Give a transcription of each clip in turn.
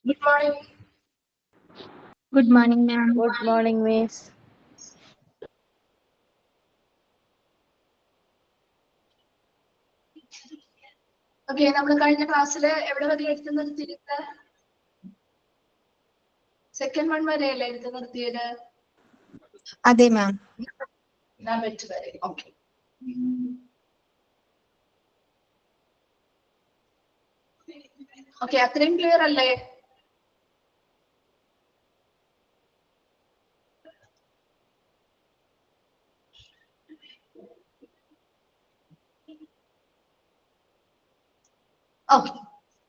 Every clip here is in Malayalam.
Good morning. Good morning, ma'am. Good morning, miss. Okay, നമ്മൾ കഴിഞ്ഞ ക്ലാസ്സിൽ എവിടെ വരെ എടുത്തു നിർത്തിയത്? സെക്കൻഡ് വൺ വരെയല്ലേ എടുത്തു നിർത്തിയത്? അതെ മാം. നമ്പർ വരെ. ഓക്കെ. ഓക്കെ, അത്രയും ക്ലിയർ അല്ലേ? ഓക്കെ,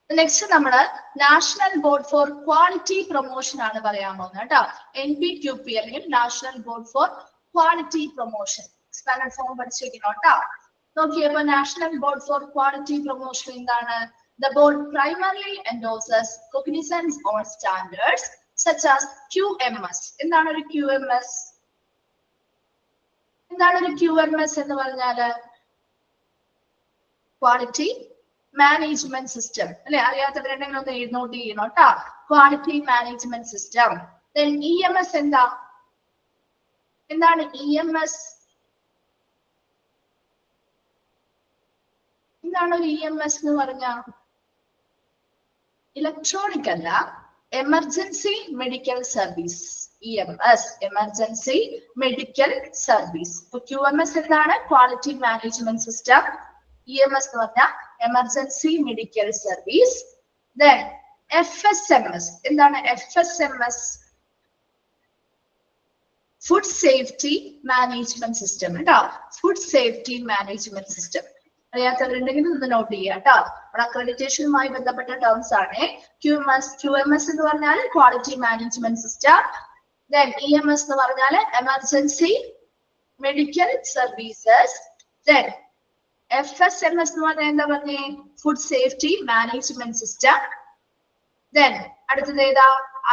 നെക്സ്റ്റ് നമ്മള് national board for quality promotion ആണ് പറയാൻ പോകുന്നത് കേട്ടോ. NBQP അല്ലെങ്കിൽ national board for quality promotion. Expand form പഠിച്ചിരിക്കണം കേട്ടോ. നോക്കിയപ്പോ national board for quality promotion എന്താണ്? The board primarily endorses cognizance on standards such as QMS. എന്താണ് ഒരു QMS? എന്താണ് ഒരു QMS എന്ന് പറഞ്ഞാല്? ക്വാളിറ്റി മാനേജ്മെന്റ് സിസ്റ്റം അല്ലെ? അറിയാത്തവരുണ്ടെങ്കിൽ ഒന്ന് നോട്ട് ചെയ്യണം കേട്ടോ. Quality management system. Then EMS എന്താ? എന്താണ് EMS? എന്താണ് ഒരു EMS എന്ന് പറഞ്ഞാ? ഇലക്ട്രോണിക് അല്ല, emergency medical service. EMS emergency medical service. ഇപ്പൊ QMS എന്താണ്? Quality management system. EMS എന്ന് പറഞ്ഞാൽ emergency medical service. Then FSMS എന്താണ്? FSMS food safety management system കേട്ടോ. ഫുഡ് സേഫ്റ്റി മാനേജ്മെന്റ് സിസ്റ്റം അറിയാത്തവരുണ്ടെങ്കിൽ ഒന്ന് നോട്ട് ചെയ്യാം കേട്ടോ. അക്രഡിറ്റേഷനുമായി ബന്ധപ്പെട്ട ടേംസ് ആണ്. QMS എന്ന് പറഞ്ഞാൽ quality management system. Then EMS എന്ന് പറഞ്ഞാൽ emergency medical services. Then FSMS എന്ന് പറഞ്ഞാൽ എന്താ പറഞ്ഞേ? Food safety management system. Then അടുത്തത് ഏതാ?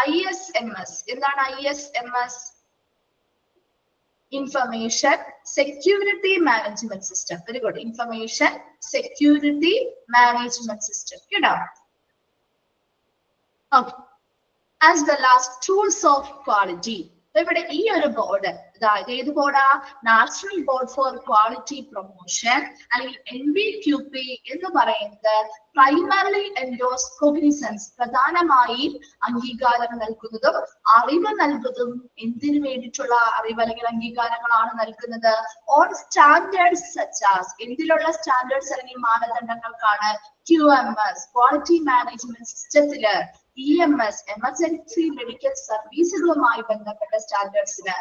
ISMS. എന്താണ് ISMS? Information security management system. Very good. Information security management system കേട്ടോ. Okay, as well as tools of quality. ഇവിടെ ഈ ഒരു ബോർഡ്, അതായത് ഏത് ബോർഡാ? National board for quality promotion അല്ലെങ്കിൽ NBQP എന്ന് പറയുന്നത് പ്രൈമറിലി എൻഡോസ് കോഗ്നിസൻസ്, പ്രധാനമായും അംഗീകാരം നൽകുന്നതും അറിവ് നൽകുന്നതും എന്തിനു വേണ്ടിയിട്ടുള്ള അറിവ് അല്ലെങ്കിൽ അംഗീകാരങ്ങളാണ് നൽകുന്നത്? ഓൺ സ്റ്റാൻഡേർഡ്സ് സച്ച് ആസ്, എന്തിലുള്ള സ്റ്റാൻഡേർഡ്സ് അല്ലെങ്കിൽ മാനദണ്ഡങ്ങൾക്കാണ്? QMS ക്വാളിറ്റി മാനേജ്മെന്റ് സിസ്റ്റത്തില്, EMS എമർജൻസി മെഡിക്കൽ സർവീസുകളുമായി ബന്ധപ്പെട്ട സ്റ്റാൻഡേർഡ്സിന്,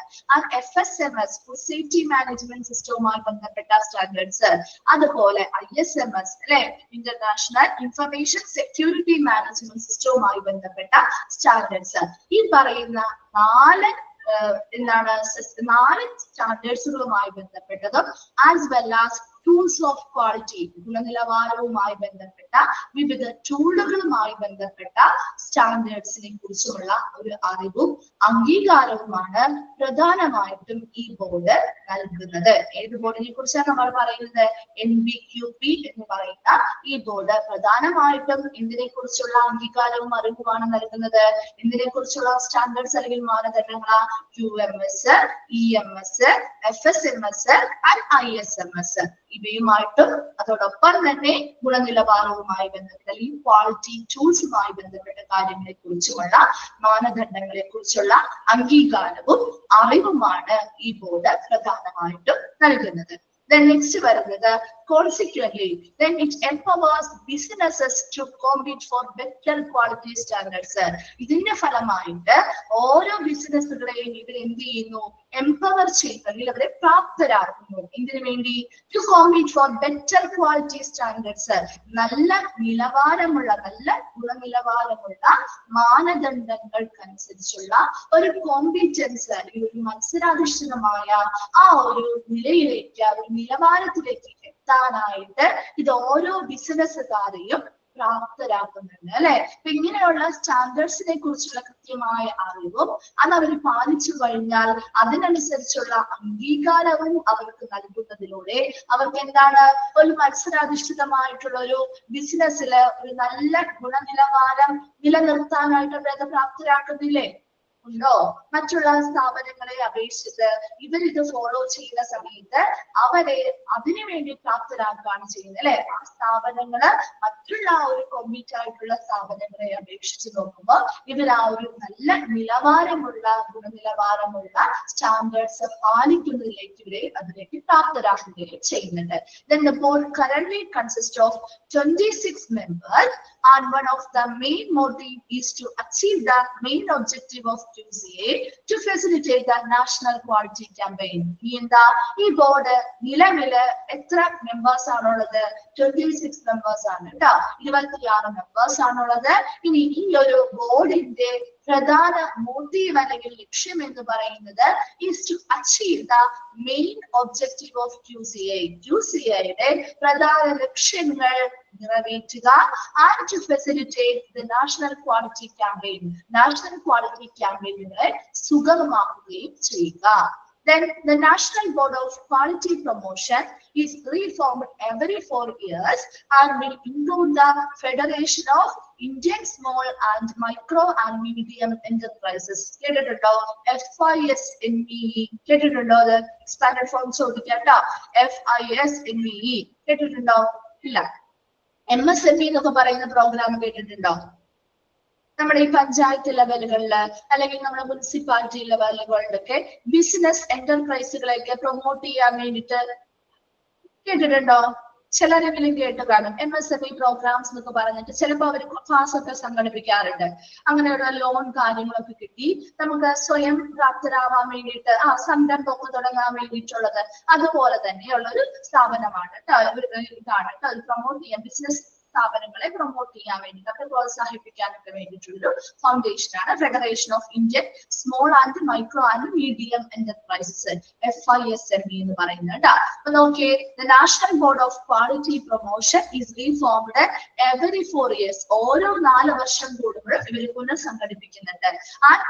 FSMS ഫുഡ് സേഫ്റ്റി മാനേജ്മെന്റ് സിസ്റ്റവുമായി ബന്ധപ്പെട്ട സ്റ്റാൻഡേർഡ്സ്, അതുപോലെ ISMS അല്ലെ ഇന്റർനാഷണൽ ഇൻഫർമേഷൻ സെക്യൂരിറ്റി മാനേജ്മെന്റ് സിസ്റ്റവുമായി ബന്ധപ്പെട്ട സ്റ്റാൻഡേർഡ്സ്. ഈ പറയുന്ന നാല് സ്റ്റാൻഡേർഡ്സുകളുമായി ബന്ധപ്പെട്ടതും as well as tools of quality, ഗുണനിലവാരവുമായി ബന്ധപ്പെട്ട വിവിധ ടൂളുകളുമായി ബന്ധപ്പെട്ട സ്റ്റാൻഡേർഡ്സിനെ കുറിച്ചുള്ള ഒരു അറിവും അംഗീകാരവുമാണ് പ്രധാനമായിട്ടും ഈ ബോർഡ് നൽകുന്നത്. ഏത് ബോർഡിനെ കുറിച്ചാണ് നമ്മൾ പറയുന്നത്? NBQP എന്ന് പറയുന്ന ഈ ബോർഡ് പ്രധാനമായിട്ടും എന്തിനെ കുറിച്ചുള്ള അംഗീകാരവും അറിവുമാണ് നൽകുന്നത്? എന്തിനെ കുറിച്ചുള്ള സ്റ്റാൻഡേർഡ്സ് അല്ലെങ്കിൽ മാനദണ്ഡങ്ങളാ? QMS, EMS, FSMS and ISMS. ഇവയുമായിട്ടും അതോടൊപ്പം തന്നെ ഗുണനിലവാരവുമായി ബന്ധപ്പെട്ട അല്ലെങ്കിൽ ക്വാളിറ്റി ടൂൾസുമായി ബന്ധപ്പെട്ട കാര്യങ്ങളെ കുറിച്ചുമുള്ള മാനദണ്ഡങ്ങളെ കുറിച്ചുള്ള അംഗീകാരവും അറിവുമാണ് ഈ ബോർഡ് പ്രധാനമായിട്ടും നൽകുന്നത്. Then next വരുന്നത് consequently then it empowers businesses to compete for better quality standards. ഇതിന്റെ ഫലമായിട്ട് ഓരോ ബിസിനസ്സുകളെയും ഇവർ എന്ത് ചെയ്യുന്നു? എംപവർ ചെയ്യുന്നു അല്ലെങ്കിൽ അവരെ പ്രാപ്തരാക്കുന്നു. എന്തിനു വേണ്ടി? To compete for better quality standards. നല്ല നിലവാരമുള്ള, നല്ല ഗുണനിലവാരമുള്ള മാനദണ്ഡങ്ങൾക്കനുസരിച്ചുള്ള ഒരു കോമ്പീറ്റൻസ് അല്ലെങ്കിൽ ഒരു മത്സരാധിഷ്ഠിതമായ ആ ഒരു നിലയിലേക്ക്, ഒരു നിലവാരത്തിലേക്ക് എത്താനായിട്ട് ഇത് ഓരോ ബിസിനസ്സുകാരെയും പ്രാപ്തരാക്കുന്നുണ്ട് അല്ലെ. അപ്പൊ ഇങ്ങനെയുള്ള സ്റ്റാൻഡേർഡ്സിനെ കുറിച്ചുള്ള കൃത്യമായ അറിവും അത് അവർ പാലിച്ചു കഴിഞ്ഞാൽ അതിനനുസരിച്ചുള്ള അംഗീകാരവും അവർക്ക് നൽകുന്നതിലൂടെ അവർക്ക് എന്താണ്, ഒരു മത്സരാധിഷ്ഠിതമായിട്ടുള്ള ഒരു ബിസിനസ്സിൽ ഒരു നല്ല ഗുണനിലവാരം നിലനിർത്താനായിട്ട് അവരെ പ്രാപ്തരാക്കുന്നില്ലേ? ഉണ്ടോ? മറ്റുള്ള സ്ഥാപനങ്ങളെ അപേക്ഷിച്ച് ഇവരിത് ഫോളോ ചെയ്യുന്ന സമയത്ത് അവരെ അതിനുവേണ്ടി പ്രാപ്തരാക്കുകയാണ് ചെയ്യുന്നത് അല്ലെ. ആ സ്ഥാപനങ്ങള് മറ്റുള്ള ഒരു കോമ്പീറ്റ് ആയിട്ടുള്ള സ്ഥാപനങ്ങളെ അപേക്ഷിച്ച് നോക്കുമ്പോൾ ഇവർ ആ ഒരു നല്ല നിലവാരമുള്ള ഗുണനിലവാരമുള്ള സ്റ്റാൻഡേർഡ്സ് പാലിക്കുന്നതിലേക്ക് ഇവരെ അതിലേക്ക് പ്രാപ്തരാക്കുകയും ചെയ്യുന്നുണ്ട്. Then the board currently consists of 26 members and one of the main motive is to achieve the main objective of QCA to facilitate the national quality campaign. ഈ ബോർഡ് നിലവില് എത്ര മെമ്പേഴ്സ് ആണുള്ളത്? 26 മെമ്പേഴ്സ് ആണ് കേട്ടോ. 26 മെമ്പേഴ്സ് ആണുള്ളത്. ഇനി ഈ ഒരു ബോർഡിന്റെ പ്രധാന മോട്ടീവ് അല്ലെങ്കിൽ ലക്ഷ്യം എന്ന് പറയുന്നത് is to achieve the main objective of QCA. QCAയുടെ പ്രധാന ലക്ഷ്യങ്ങൾ നിറവേറ്റുക and to facilitate the national quality campaign. National quality ക്യാമ്പയിനുകളെ സുഗമമാക്കുകയും ചെയ്യുക. Then the National Board of Quality Promotion is reformed every 4 years and will include the Federation of Indian Small and Micro and Medium Enterprises. കേട്ടിട്ടുണ്ടോ? FISME കേട്ടിട്ടുണ്ടോ? അത് എക്സ്പാൻഡഡ് ഫോം ചോദിക്കാട്ടോ. FISME കേട്ടിട്ടുണ്ടോ? ഇല്ല. MSME എന്നൊക്കെ പറയുന്ന പ്രോഗ്രാം കേട്ടിട്ടുണ്ടോ? നമ്മുടെ ഈ പഞ്ചായത്ത് ലെവലുകളില് അല്ലെങ്കിൽ നമ്മുടെ മുനിസിപ്പാലിറ്റി ലെവലുകളിലൊക്കെ ബിസിനസ് എന്റർപ്രൈസുകളെയൊക്കെ പ്രൊമോട്ട് ചെയ്യാൻ വേണ്ടിയിട്ട് കേട്ടിട്ടുണ്ടോ? ചിലരെങ്കിലും കേട്ട് കാണും. MSME പ്രോഗ്രാംസ് എന്നൊക്കെ പറഞ്ഞിട്ട് ചിലപ്പോൾ അവർ ക്ലാസ് ഒക്കെ സംഘടിപ്പിക്കാറുണ്ട്. അങ്ങനെയുള്ള ലോൺ കാര്യങ്ങളൊക്കെ കിട്ടി നമുക്ക് സ്വയം പ്രാപ്തരാവാൻ വേണ്ടിയിട്ട് സംരംഭമൊക്കെ തുടങ്ങാൻ വേണ്ടിയിട്ടുള്ളത് അതുപോലെ തന്നെയുള്ള ഒരു സ്ഥാപനമാണ് ഇതാണ് കേട്ടോ. അത് പ്രൊമോട്ട് ചെയ്യാൻ ബിസിനസ് സ്ഥാപനങ്ങളെ പ്രൊമോട്ട് ചെയ്യാൻ വേണ്ടിയിട്ട് അവരെ പ്രോത്സാഹിപ്പിക്കാനൊക്കെ വേണ്ടിയിട്ടുള്ളൊരു ഫൗണ്ടേഷൻ ആണ് federation of Indian small and micro and medium enterprises, FISME എന്ന് പറയുന്നത്. അപ്പൊ നോക്കിയേ, the national board of quality promotion is reformed every 4 years. ഓരോ 4 വർഷം കൂടുമ്പോഴും ഇവർ പുനഃസംഘടിപ്പിക്കുന്നുണ്ട്.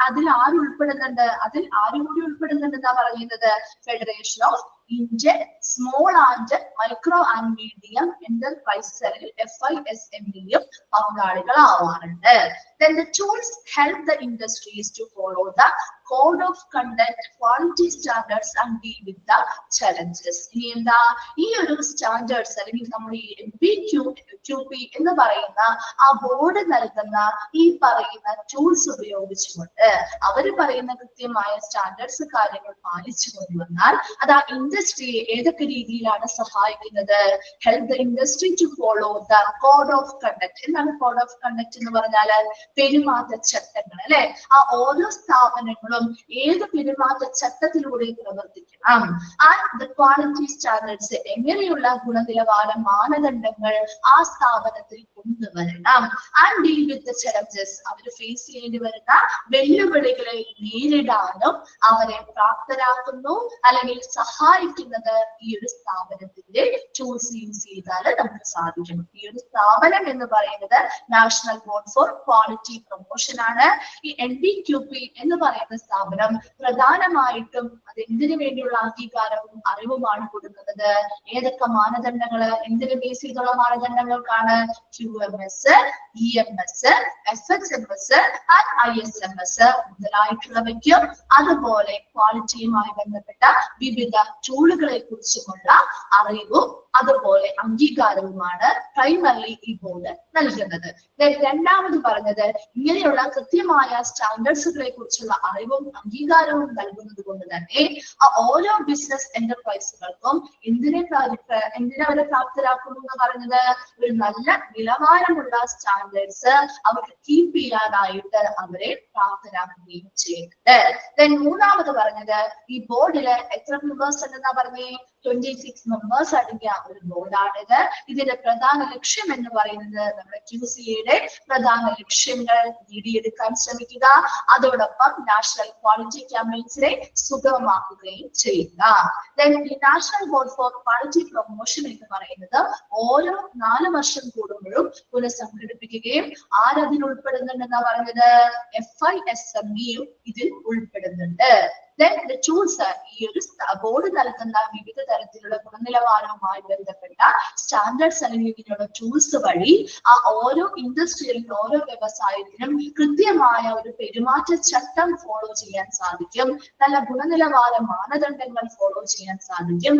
അതിൽ ആര് ഉൾപ്പെടുന്നുണ്ട്? അതിൽ ആരും കൂടി ഉൾപ്പെടുന്നുണ്ട് എന്നാ പറയുന്നത്? Federation of Indian small and micro and medium enterprises അല്ലെങ്കിൽ FISMEയും പങ്കാളികളാവാറുണ്ട്. Then the tools help the industries to follow the code of conduct, quality standards and deal with the challenges. ഇനി എന്താ ഈ ഒരു സ്റ്റാൻഡേർഡ്സ് അല്ലെങ്കിൽ നമ്മൾ ഈ MPQP എന്ന് പറയുന്ന ആ ബോർഡ് നൽകുന്ന ഈ പറയുന്ന ടൂൾസ് ഉപയോഗിച്ചുകൊണ്ട് അവർ പറയുന്ന കൃത്യമായ സ്റ്റാൻഡേർഡ്സ് കാര്യങ്ങൾ പാലിച്ചു കൊണ്ടുവന്നാൽ അത് ആ ഇൻഡസ്ട്രിയെ ഏതൊക്കെ രീതിയിലാണ് സഹായിക്കുന്നത്? Help the industry to follow the code of conduct. എന്താണ് കോഡ് ഓഫ് കണ്ടക്ട് എന്ന് പറഞ്ഞാൽ? പെരുമാറ്റച്ചട്ടങ്ങൾ അല്ലെ. ആ ഓരോ സ്ഥാപനങ്ങളും ഏത് പെരുമാറ്റച്ചട്ടത്തിലൂടെ പ്രവർത്തിക്കണം. ആൻഡ് ക്വാളിറ്റി സ്റ്റാൻഡേർഡ്സ് എങ്ങനെയുള്ള ഗുണനിലവാര മാനദണ്ഡങ്ങൾ ആ സ്ഥാപനത്തിൽ കൊണ്ടുവരണം. And deal with the challenges, അവർ ഫേസ് ചെയ്യേണ്ടി വരുന്ന വെല്ലുവിളികളെ നേരിടാനും അവരെ പ്രാപ്തരാക്കുന്നു അല്ലെങ്കിൽ സഹായിക്കുന്നത് ഈ ഒരു സ്ഥാപനത്തിന്റെ ടൂൾസ് യൂസ് ചെയ്താൽ നമുക്ക് സാധിക്കും. ഈ ഒരു സ്ഥാപനം എന്ന് പറയുന്നത് national board for quality promotion ആണ്. ഈ NBQP എന്ന് പറയുന്ന സ്ഥാപനം പ്രധാനമായിട്ടും അത് എന്തിനു വേണ്ടിയുള്ള അംഗീകാരവും അറിവുമാണ് കൊടുക്കുന്നത്? ഏതൊക്കെ മാനദണ്ഡങ്ങള്, എന്തിനു ബേസ് ചെയ്തുള്ള മാനദണ്ഡങ്ങൾക്കാണ്? QMS, EMS, FHMS, ISMS മുതലായിട്ടുള്ളവയ്ക്കും അതുപോലെ ക്വാളിറ്റിയുമായി ബന്ധപ്പെട്ട വിവിധ ടൂളുകളെ കുറിച്ചുമുള്ള അറിവും അതുപോലെ അംഗീകാരവുമാണ് പ്രൈമറി ഈ ബോർഡ് നൽകുന്നത്. രണ്ടാമത് പറഞ്ഞത് ഇങ്ങനെയുള്ള കൃത്യമായ സ്റ്റാൻഡേർഡ്സുകളെ കുറിച്ചുള്ള അറിവും അംഗീകാരവും നൽകുന്നത് കൊണ്ട് തന്നെ ഓരോ ബിസിനസ് എന്റർപ്രൈസുകൾക്കും എന്തിനവരെ പ്രാപ്തരാക്കുന്നു എന്ന് പറഞ്ഞത്? ഒരു നല്ല നിലവാരമുള്ള സ്റ്റാൻഡേർഡ്സ് അവർക്ക് കീപ്പ് ചെയ്യാനായിട്ട് അവരെ പ്രാപ്തരാക്കുകയും ചെയ്യുന്നുണ്ട്. മൂന്നാമത് പറഞ്ഞത് ഈ ബോർഡില് എത്ര മെമ്പേഴ്സ് ഉണ്ടെന്നാ പറഞ്ഞേ? 26 മെമ്പേഴ്സ് അടങ്ങിയ ഒരു ബോർഡാണിത്. ഇതിന്റെ പ്രധാന ലക്ഷ്യം എന്ന് പറയുന്നത് നമ്മുടെ QCA പ്രധാന ലക്ഷ്യങ്ങൾ നേടിയെടുക്കാൻ ശ്രമിക്കുക, അതോടൊപ്പം നാഷണൽ ക്വാളിറ്റി ക്യാമ്പയിൻസിനെ സുഗമമാക്കുകയും ചെയ്യുക. ഈ national board for quality promotion എന്ന് പറയുന്നത് ഓരോ 4 വർഷം കൂടുമ്പോഴും പുനഃസംഘടിപ്പിക്കുകയും ആരതിൽ ഉൾപ്പെടുന്നുണ്ടെന്നാ പറഞ്ഞത്, FISMEയും ഇതിൽ ഉൾപ്പെടുന്നുണ്ട്. Then the tools are ഈ ഒരു ബോർഡ് നൽകുന്ന വിവിധ തരത്തിലുള്ള ഗുണനിലവാരവുമായി ബന്ധപ്പെട്ട സ്റ്റാൻഡേർഡ്സ് അല്ലെങ്കിൽ ഇതിനുള്ള ടൂൾസ് വഴി ആ ഓരോ ഇൻഡസ്ട്രിയിലും ഓരോ വ്യവസായത്തിനും കൃത്യമായ ഒരു പെരുമാറ്റച്ചട്ടം ഫോളോ ചെയ്യാൻ സാധിക്കും, നല്ല ഗുണനിലവാര മാനദണ്ഡങ്ങൾ ഫോളോ ചെയ്യാൻ സാധിക്കും.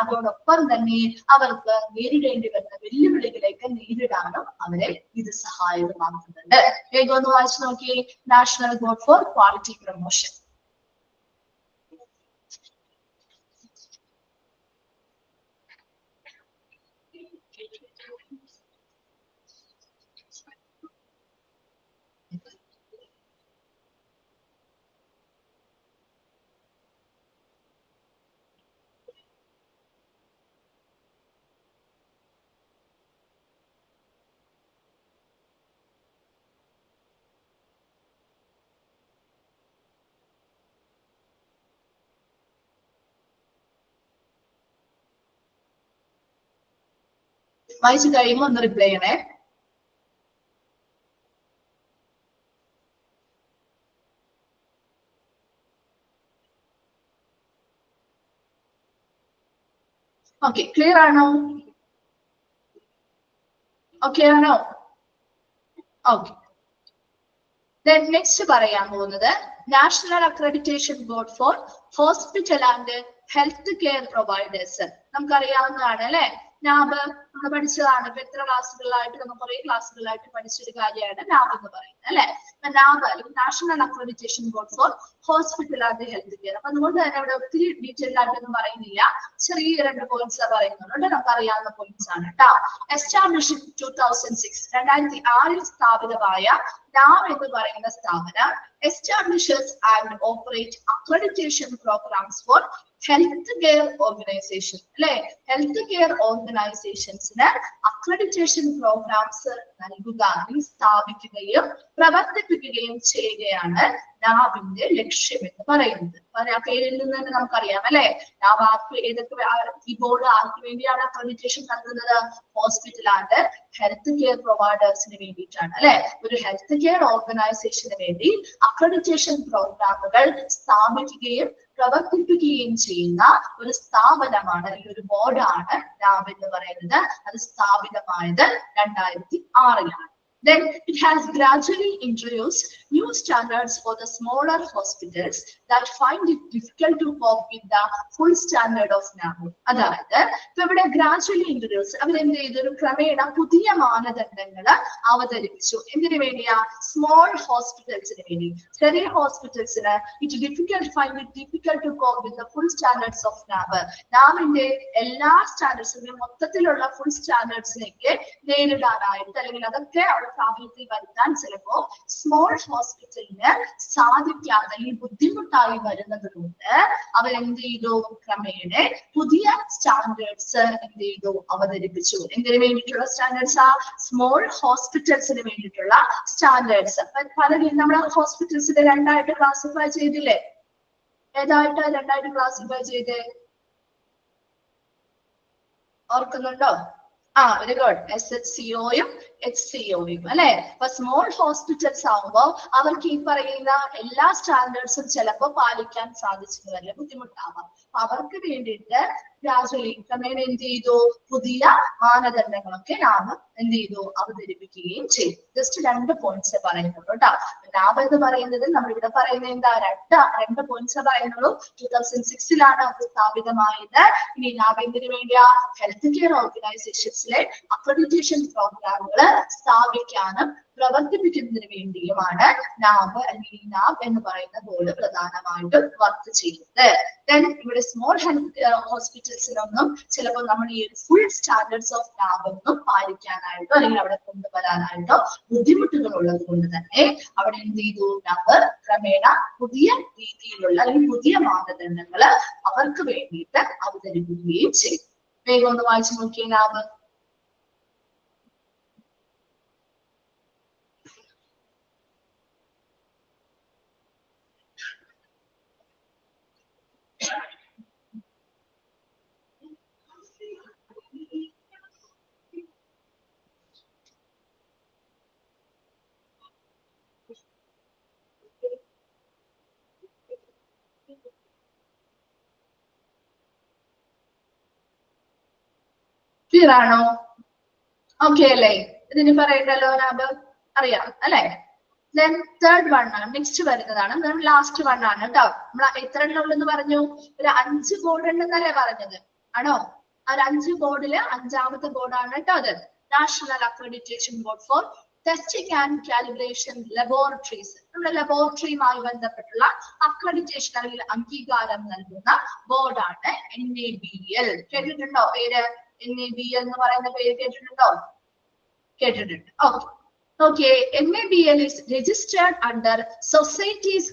അതോടൊപ്പം തന്നെ അവർക്ക് നേരിടേണ്ടി വരുന്ന വെല്ലുവിളികളെയൊക്കെ നേരിടാനും അവരെ ഇത് സഹായകമാക്കുന്നുണ്ട്. വേഗം ഒന്ന് വായിച്ചു നോക്കി, national board for quality promotion. വായിച്ചു കഴിയുമ്പോൾ ഒന്ന് റിപ്ലൈ ചെയ്യണേ. ഓക്കെ, ക്ലിയർ ആണോ? ഓക്കെ ആണോ? ഓക്കെ. നെക്സ്റ്റ് പറയാൻ പോകുന്നത് national accreditation board for hospital and health care providers. നമുക്കറിയാവുന്നതാണ് അല്ലെ, നാബ് നമ്മൾ പഠിച്ചതാണ്. ഇപ്പൊ എത്ര ക്ലാസ്സുകളിലായിട്ട് നമ്മൾ കുറെ ക്ലാസ്സുകളിലായിട്ട് പഠിച്ചൊരു കാര്യമാണ് നാബ് എന്ന് പറയുന്നത് അല്ലെ. നാബ് അല്ലെങ്കിൽ national accreditation board for hospital and health care. അപ്പൊ അതുകൊണ്ട് തന്നെ അവിടെ ഒത്തിരി ഡീറ്റെയിൽ ആയിട്ടൊന്നും പറയുന്നില്ല, ചെറിയ 2 പോയിന്റ്സ് പറയുന്നുണ്ട്, നമുക്ക് അറിയാവുന്ന പോയിന്റ്സ് ആണ് കേട്ടോ. എസ്റ്റാബ്ലിഷ് 2006 2006 സ്ഥാപിതമായ നാബ് എന്ന് പറയുന്ന സ്ഥാപനം establishes and operate accreditation programs for health care organization അല്ലെ. ഹെൽത്ത് കെയർ ഓർഗനൈസേഷൻസിന് അക്രഡിറ്റേഷൻ പ്രോഗ്രാംസ് നൽകുക, സ്ഥാപിക്കുകയും പ്രവർത്തിപ്പിക്കുകയും ചെയ്യുകയാണ് നാബിന്റെ ലക്ഷ്യം എന്ന് പറയുന്നത്. പേരിൽ നിന്ന് തന്നെ നമുക്കറിയാം അല്ലെ, നാബ് ഏതൊക്കെ ഈ ബോർഡ് ആർക്ക് വേണ്ടിയാണ് അക്രഡിറ്റേഷൻ നൽകുന്നത്? ഹോസ്പിറ്റൽ ആൻഡ് ഹെൽത്ത് കെയർ പ്രൊവൈഡേഴ്സിന് വേണ്ടിയിട്ടാണ് അല്ലെ. ഒരു ഹെൽത്ത് കെയർ ഓർഗനൈസേഷന് വേണ്ടി അക്രഡിറ്റേഷൻ പ്രോഗ്രാമുകൾ സ്ഥാപിക്കുകയും പ്രവർത്തിപ്പിക്കുകയും ചെയ്യുന്ന ഒരു സ്ഥാപനമാണ്, അല്ലെങ്കിൽ ഒരു ബോർഡാണ് നാബ് എന്ന് പറയുന്നത്. അത് സ്ഥാപിതമായത് 2006-ലാണ്. Then it has gradually introduced new standards for the smaller hospitals that find it difficult to cope with the full standard of NABO. അതായത് ഇപ്പൊ ഇവിടെ ഗ്രാജുവലി ഇൻട്രൊഡ്യൂസ് അവരെന്ത് ചെയ്തു? ഒരു ക്രമേണ പുതിയ മാനദണ്ഡങ്ങൾ അവതരിപ്പിച്ചു. എന്തിനു വേണ്ടിയാ? സ്മോൾ ഹോസ്പിറ്റൽസിന് വേണ്ടി. ചെറിയ ഹോസ്പിറ്റൽസിന് find it difficult to cope with the full standards of NABH. നാബിന്റെ എല്ലാ സ്റ്റാൻഡേർഡ്സിനും മൊത്തത്തിലുള്ള ഫുൾ സ്റ്റാൻഡേർഡ്സിലേക്ക് നേരിടാനായിട്ട് അല്ലെങ്കിൽ അതൊക്കെ പ്രാബല്യത്തിൽ വരുത്താൻ ചിലപ്പോ സ്മോൾ ഹോസ്പിറ്റലിന് സാധിക്കാതെ ഈ ബുദ്ധിമുട്ടായി വരുന്നത് കൊണ്ട് അവരെന്ത് ചെയ്തു? ക്രമേണ പുതിയ സ്റ്റാൻഡേർഡ്സ് എന്ത് ചെയ്തു? അവതരിപ്പിച്ചു. എന്തിനു വേണ്ടിയിട്ടുള്ള സ്റ്റാൻഡേർഡ്സ്? സ്മോൾ ഹോസ്പിറ്റൽസിന് വേണ്ടിയിട്ടുള്ള സ്റ്റാൻഡേർഡ്സ്. പലരും നമ്മുടെ ഹോസ്പിറ്റൽസിനെ 2ആയിട്ട് ക്ലാസിഫൈ ചെയ്തില്ലേ? ഏതായിട്ട് 2ആയിട്ട് ക്ലാസിഫൈ ചെയ്തേ? ഓർക്കുന്നുണ്ടോ? Very good. SHCOയും HCOയും അല്ലെ. അപ്പൊ സ്മോൾ ഹോസ്പിറ്റൽസ് ആവുമ്പോൾ അവർക്ക് ഈ പറയുന്ന എല്ലാ സ്റ്റാൻഡേർഡ്സും ചിലപ്പോ പാലിക്കാൻ സാധിച്ചു വരില്ല, ബുദ്ധിമുട്ടാവാം. അപ്പൊ അവർക്ക് വേണ്ടിയിട്ട് ഗ്രാജുവലി ക്രമേണ എന്ത് ചെയ്തു? പുതിയ മാനദണ്ഡങ്ങളൊക്കെ നാബ് എന്ത് ചെയ്തു? അവതരിപ്പിക്കുകയും ചെയ്തു. ജസ്റ്റ് 2 പോയിന്റ്സ് പറയുന്നുള്ളൂ കേട്ടോ. നാബ് എന്ന് പറയുന്നത് നമ്മളിവിടെ പറയുന്നത് എന്താ? രണ്ട് പോയിന്റ്സ് പറയുന്നുള്ളൂ. 2006-ലാണ് അത് സ്ഥാപിതമായത്. ഇനി നാബ് എന്തിനു വേണ്ടിയാ? ഹെൽത്ത് കെയർ ഓർഗനൈസേഷൻസിലെ അക്രഡിറ്റേഷൻ പ്രോഗ്രാമുകൾ സ്ഥാപിക്കാനും പ്രവർത്തിപ്പിക്കുന്നതിന് വേണ്ടിയുമാണ് നാബ് അല്ലെങ്കിൽ നാബ് എന്ന് പറയുന്ന ബോർഡ് പ്രധാനമായിട്ടും വർക്ക് ചെയ്യുന്നത്. ദെൻ ഇവിടെ സ്മോൾ ഹെൽത്ത് ഹോസ്പിറ്റൽസിനൊന്നും ചിലപ്പോൾ നമ്മൾ ഈ ഫുൾ സ്റ്റാൻഡേർഡ്സ് ഓഫ് നാബ് ഒന്നും പാലിക്കാനായിട്ടോ അല്ലെങ്കിൽ അവിടെ കൊണ്ടുവരാനായിട്ടോ ബുദ്ധിമുട്ടുകൾ ഉള്ളത് കൊണ്ട് തന്നെ അവിടെ എന്ത് ചെയ്തു, നാബ് ക്രമേണ പുതിയ രീതിയിലുള്ള അല്ലെങ്കിൽ പുതിയ മാനദണ്ഡങ്ങൾ അവർക്ക് വേണ്ടിയിട്ട് അവതരിപ്പിക്കുകയും ചെയ്തു. വേഗം ഒന്ന് വായിച്ചു നോക്കിയേ നാബ്. ക്ലിയർ ആണോ? ഓക്കെ അല്ലേ? ഇതിന് പറയണ്ടല്ലോ നാബ്, അറിയാം അല്ലെ? ദെൻ തേർഡ് വൺ ആണ് നെക്സ്റ്റ് വരുന്നതാണ്, ലാസ്റ്റ് വൺ ആണ് കേട്ടോ. നമ്മൾ എത്ര എണ്ണം ഉള്ളെന്ന് പറഞ്ഞു? ഒരു 5 ബോർഡ് ഉണ്ടെന്നല്ലേ പറഞ്ഞത്, ആണോ? ആ 5 ബോർഡില് 5ാമത്തെ ബോർഡാണ് കേട്ടോ അത്. National accreditation board four testing and calibration laboratories. നമ്മുടെ ലബോറട്ടറിയുമായി ബന്ധപ്പെട്ടുള്ള അക്രഡിറ്റേഷൻ അല്ലെങ്കിൽ അംഗീകാരം നൽകുന്ന ബോർഡാണ് NABL. കേട്ടിട്ടുണ്ടോ പേര്? NABL എന്ന് പറയുന്ന പേര് കേട്ടിട്ടുണ്ടോ? കേട്ടിട്ടുണ്ട്. Okay. Okay, NABL is registered under Societies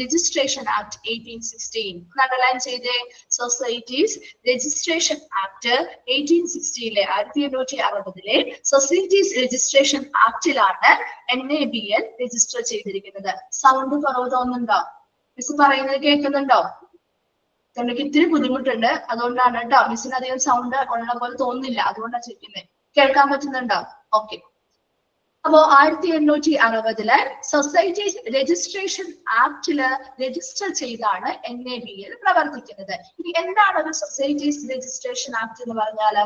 Registration Act 1816. Underline ചെയ്തേ, Societies Registration Act 1860 1860 Societies Registration Actലാണ് NABL register ചെയ്തിരിക്കുന്നത്. സൗണ്ട് കുറവ് തോന്നുന്നുണ്ടോ? മിസ് പറയുന്നത് കേൾക്കുന്നുണ്ടോ? എനിക്ക് ഇത്തിരി ബുദ്ധിമുട്ടുണ്ട്, അതുകൊണ്ടാണ് കേട്ടോ. മിസ്സിന് അധികം സൗണ്ട് ഉള്ള പോലെ തോന്നുന്നില്ല, അതുകൊണ്ടാണ് ചോദിക്കുന്നത്. കേൾക്കാൻ പറ്റുന്നുണ്ടോ? ഓക്കെ. അപ്പോ 1860 സൊസൈറ്റീസ് രജിസ്ട്രേഷൻ ആക്ടില് രജിസ്റ്റർ ചെയ്താണ് NABL പ്രവർത്തിക്കുന്നത്. ഇനി എന്താണ് ഒരു സൊസൈറ്റീസ് രജിസ്ട്രേഷൻ ആക്ട് എന്ന് പറഞ്ഞാൽ?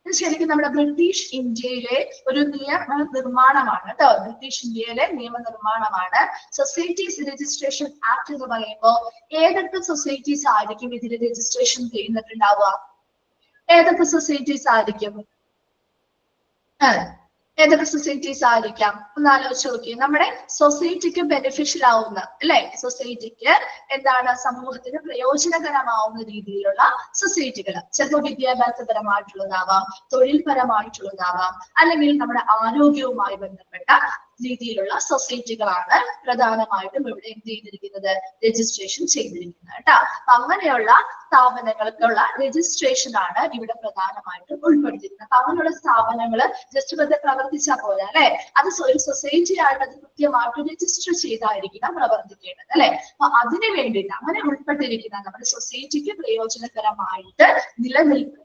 ശരിക്കും നമ്മുടെ ബ്രിട്ടീഷ് ഇന്ത്യയിലെ ഒരു നിയമനിർമ്മാണമാണ് കേട്ടോ. ബ്രിട്ടീഷ് ഇന്ത്യയിലെ നിയമനിർമ്മാണമാണ് സൊസൈറ്റീസ് രജിസ്ട്രേഷൻ ആക്ട് എന്ന് പറയുമ്പോൾ. ഏതൊക്കെ സൊസൈറ്റീസ് ആയിരിക്കും ഇതിൽ രജിസ്ട്രേഷൻ ചെയ്യുന്നിട്ടുണ്ടാവുക? ഏതൊക്കെ സൊസൈറ്റീസ് ആയിരിക്കും? ഏതൊക്കെ സൊസൈറ്റീസ് ആയിരിക്കാം? ഒന്ന് ആലോചിച്ച് നോക്കി. നമ്മുടെ സൊസൈറ്റിക്ക് ബെനിഫിഷ്യൽ ആവുന്ന അല്ലെ, സൊസൈറ്റിക്ക് എന്താണ്, സമൂഹത്തിന് പ്രയോജനകരമാവുന്ന രീതിയിലുള്ള സൊസൈറ്റികൾ. ചിലപ്പോൾ വിദ്യാഭ്യാസപരമായിട്ടുള്ളതാവാം, തൊഴിൽപരമായിട്ടുള്ളതാവാം, അല്ലെങ്കിൽ നമ്മുടെ ആരോഗ്യവുമായി ബന്ധപ്പെട്ട രീതിയിലുള്ള സൊസൈറ്റികളാണ് പ്രധാനമായിട്ടും ഇവിടെ എന്ത് ചെയ്തിരിക്കുന്നത്, രജിസ്ട്രേഷൻ ചെയ്തിരിക്കുന്നത് കേട്ടോ. അങ്ങനെയുള്ള സ്ഥാപനങ്ങൾക്കുള്ള രജിസ്ട്രേഷൻ ആണ് ഇവിടെ പ്രധാനമായിട്ടും ഉൾപ്പെടുത്തിയിരിക്കുന്നത്. അപ്പൊ അങ്ങനെയുള്ള സ്ഥാപനങ്ങൾ ജസ്റ്റ് വെറുതെ പ്രവർത്തിച്ചാൽ പോലെ അല്ലെ, അത് ഒരു സൊസൈറ്റി ആയിട്ട് അത് കൃത്യമായിട്ട് രജിസ്റ്റർ ചെയ്തായിരിക്കണം പ്രവർത്തിക്കേണ്ടത് അല്ലെ. അപ്പൊ അതിനു വേണ്ടിയിട്ട് അങ്ങനെ ഉൾപ്പെട്ടിരിക്കുന്ന നമ്മുടെ സൊസൈറ്റിക്ക് പ്രയോജനകരമായിട്ട് നിലനിൽക്കുന്ന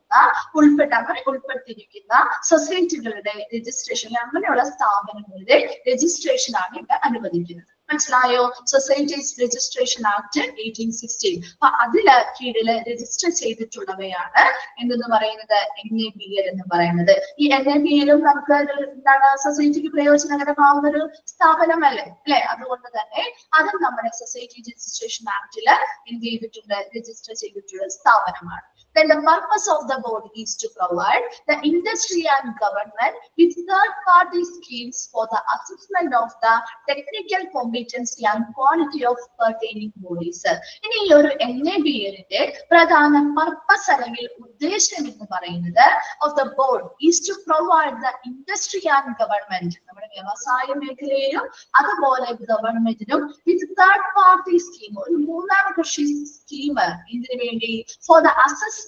അങ്ങനെ ഉൾപ്പെടുത്തിയിരിക്കുന്ന സൊസൈറ്റികളുടെ രജിസ്ട്രേഷൻ, അങ്ങനെയുള്ള സ്ഥാപനങ്ങളുടെ രജിസ്ട്രേഷൻ ആണ് ഇവിടെ അനുവദിക്കുന്നത്. മനസ്സിലായോ? Societies registration act 1816. അപ്പൊ അതില് കീഴില് രജിസ്റ്റർ ചെയ്തിട്ടുള്ളവയാണ് എന്തെന്ന് പറയുന്നത്, NABL എന്ന് പറയുന്നത്. ഈ NABL നമുക്ക് എന്താണ്, സൊസൈറ്റിക്ക് പ്രയോജനകരമാവുന്ന ഒരു സ്ഥാപനമല്ലേ അല്ലെ. അതുകൊണ്ട് തന്നെ അതും നമ്മുടെ സൊസൈറ്റി രജിസ്ട്രേഷൻ ആക്ടില് എന്ത് ചെയ്തിട്ടുണ്ട്, രജിസ്റ്റർ ചെയ്തിട്ടുള്ള സ്ഥാപനമാണ്. Then the purpose of the board is to provide the industry and government with third-party schemes for the assessment of the technical competency and quality of pertaining bodies. ഇനി ഈ ഒരു NABL-ന്റെ പ്രധാന പർപ്പസ് അല്ലെങ്കിൽ ഉദ്ദേശം എന്ന് പറയുന്നത് of the board is to provide the industry and government, നമ്മുടെ വ്യവസായ മേഖലയിലും അതുപോലെ ഗവൺമെന്റിനും with third-party scheme, ഒരു മൂന്നാം കക്ഷി സ്കീം ഇതിനു വേണ്ടി for the assessment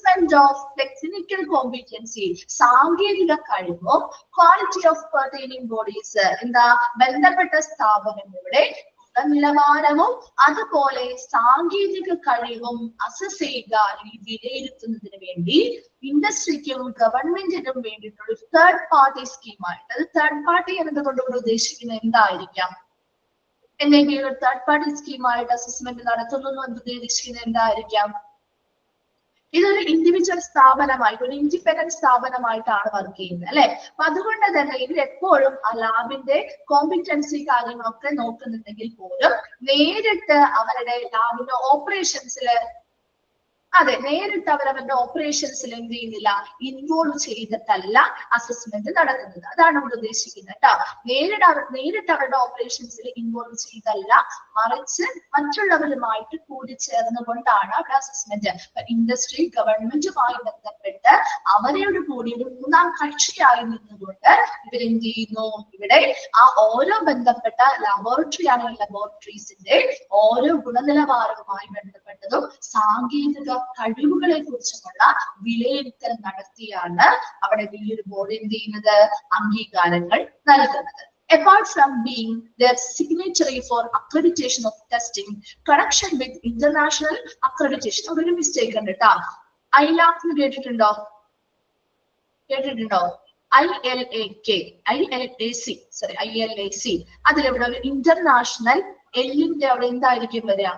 of technical competency, സാങ്കേതിക കഴിവും quality of pertaining bodies, എന്താ ബന്ധപ്പെട്ട സ്ഥാപനങ്ങളുടെ നിലവാരവും അതുപോലെ സാങ്കേതിക കഴിവും അസസ് ചെയ്യുക അല്ലെങ്കിൽ വിലയിരുത്തുന്നതിന് വേണ്ടി ഇൻഡസ്ട്രിക്കും ഗവൺമെന്റിനും വേണ്ടിയിട്ടുള്ള തേർഡ് പാർട്ടി സ്കീമായിട്ട്. അത് തേർഡ് പാർട്ടി എന്നതുകൊണ്ട് ഉദ്ദേശിക്കുന്നത് എന്തായിരിക്കാം? എന്തെങ്കിലും ഒരു തേർഡ് പാർട്ടി സ്കീമായിട്ട് അസസ്മെന്റ് നടത്തുന്നു എന്ന് ഉദ്ദേശിക്കുന്നത് എന്തായിരിക്കാം? ഇതൊരു ഇൻഡിവിജ്വൽ സ്ഥാപനമായിട്ട്, ഒരു ഇൻഡിപെൻഡന്റ് സ്ഥാപനമായിട്ടാണ് വർക്ക് ചെയ്യുന്നത് അല്ലെ. അപ്പൊ അതുകൊണ്ട് തന്നെ ഇതിൽ എപ്പോഴും ആ ലാബിന്റെ കോമ്പിറ്റൻസി കാര്യങ്ങളൊക്കെ നോക്കുന്നുണ്ടെങ്കിൽ പോലും നേരിട്ട് അവരുടെ ലാബിന്റെ ഓപ്പറേഷൻസിൽ അതെ, നേരിട്ട് അവരവരുടെ ഓപ്പറേഷൻസിൽ എന്ത് ചെയ്യുന്നില്ല, ഇൻവോൾവ് ചെയ്തിട്ടല്ല അസസ്മെന്റ് നടത്തുന്നത്. അതാണ് ഇവിടെ ഉദ്ദേശിക്കുന്നത് കേട്ടോ. നേരിട്ട് അവരുടെ ഓപ്പറേഷൻസിൽ ഇൻവോൾവ് ചെയ്തല്ല, മറിച്ച് മറ്റുള്ളവരുമായിട്ട് കൂടിച്ചേർന്നുകൊണ്ടാണ് അവിടെ അസസ്മെന്റ്. ഇൻഡസ്ട്രി ഗവൺമെന്റുമായി ബന്ധപ്പെട്ട് അവരോട് കൂടി ഒരു മൂന്നാം കക്ഷിയായി നിന്നുകൊണ്ട് ഇവരെന്ത് ചെയ്യുന്നു, ഇവിടെ ആ ഓരോ ബന്ധപ്പെട്ട ലബോറട്ടറി ആണെങ്കിൽ ലബോറട്ടറീസിന്റെ ഓരോ ഗുണനിലവാരവുമായി ബന്ധപ്പെട്ടതും സാങ്കേതിക കഴിവുകളെ കുറിച്ചുമുള്ള വിലയിരുത്തൽ നടത്തിയാണ് അവിടെ ഈ ഒരു ബോർഡ് എന്ത് ചെയ്യുന്നത്, അംഗീകാരങ്ങൾ നൽകുന്നത്. Apart from being their signatory for accreditation of testing, connection with international accreditation. ഒരു മിസ്റ്റേക്ക് ഉണ്ട് കേട്ടോ. ILAC കേട്ടിട്ടുണ്ടോ? ILAC അതിലെവിടെ ഒരു ഇന്റർനാഷണൽ എല്ലിന്റെ അവിടെ എന്തായിരിക്കും വരിക?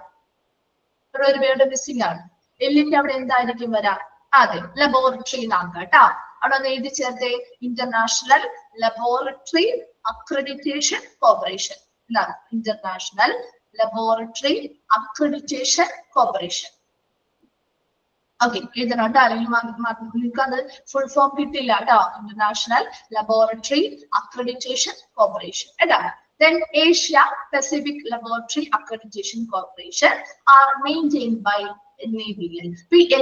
ഇവിടെ ഒരു പേരുടെ മിസ്സിംഗ് ആണ്. എല്ലിന്റെ അവിടെ എന്തായിരിക്കും വരാം? അതെ, ലബോറട്ടറി എന്നാക്കാം കേട്ടോ. അവിടെ ഒന്ന് എഴുതി ചേർത്തേ, ഇന്റർനാഷണൽ ലബോറട്ടറി അക്രഡിറ്റേഷൻ കോർപ്പറേഷൻ എന്നാണ്. International laboratory accreditation corporation. Okay, എഴുതണം കേട്ടോ, അല്ലെങ്കിൽ നിങ്ങൾക്ക് അത് ഫുൾ ഫോം കിട്ടില്ല കേട്ടോ. ഇന്റർനാഷണൽ ലബോറട്ടറി അക്രഡിറ്റേഷൻ കോർപ്പറേഷൻ കേട്ടോ. Then Asia Pacific Laboratory Accreditation Corporation are maintained by NABL.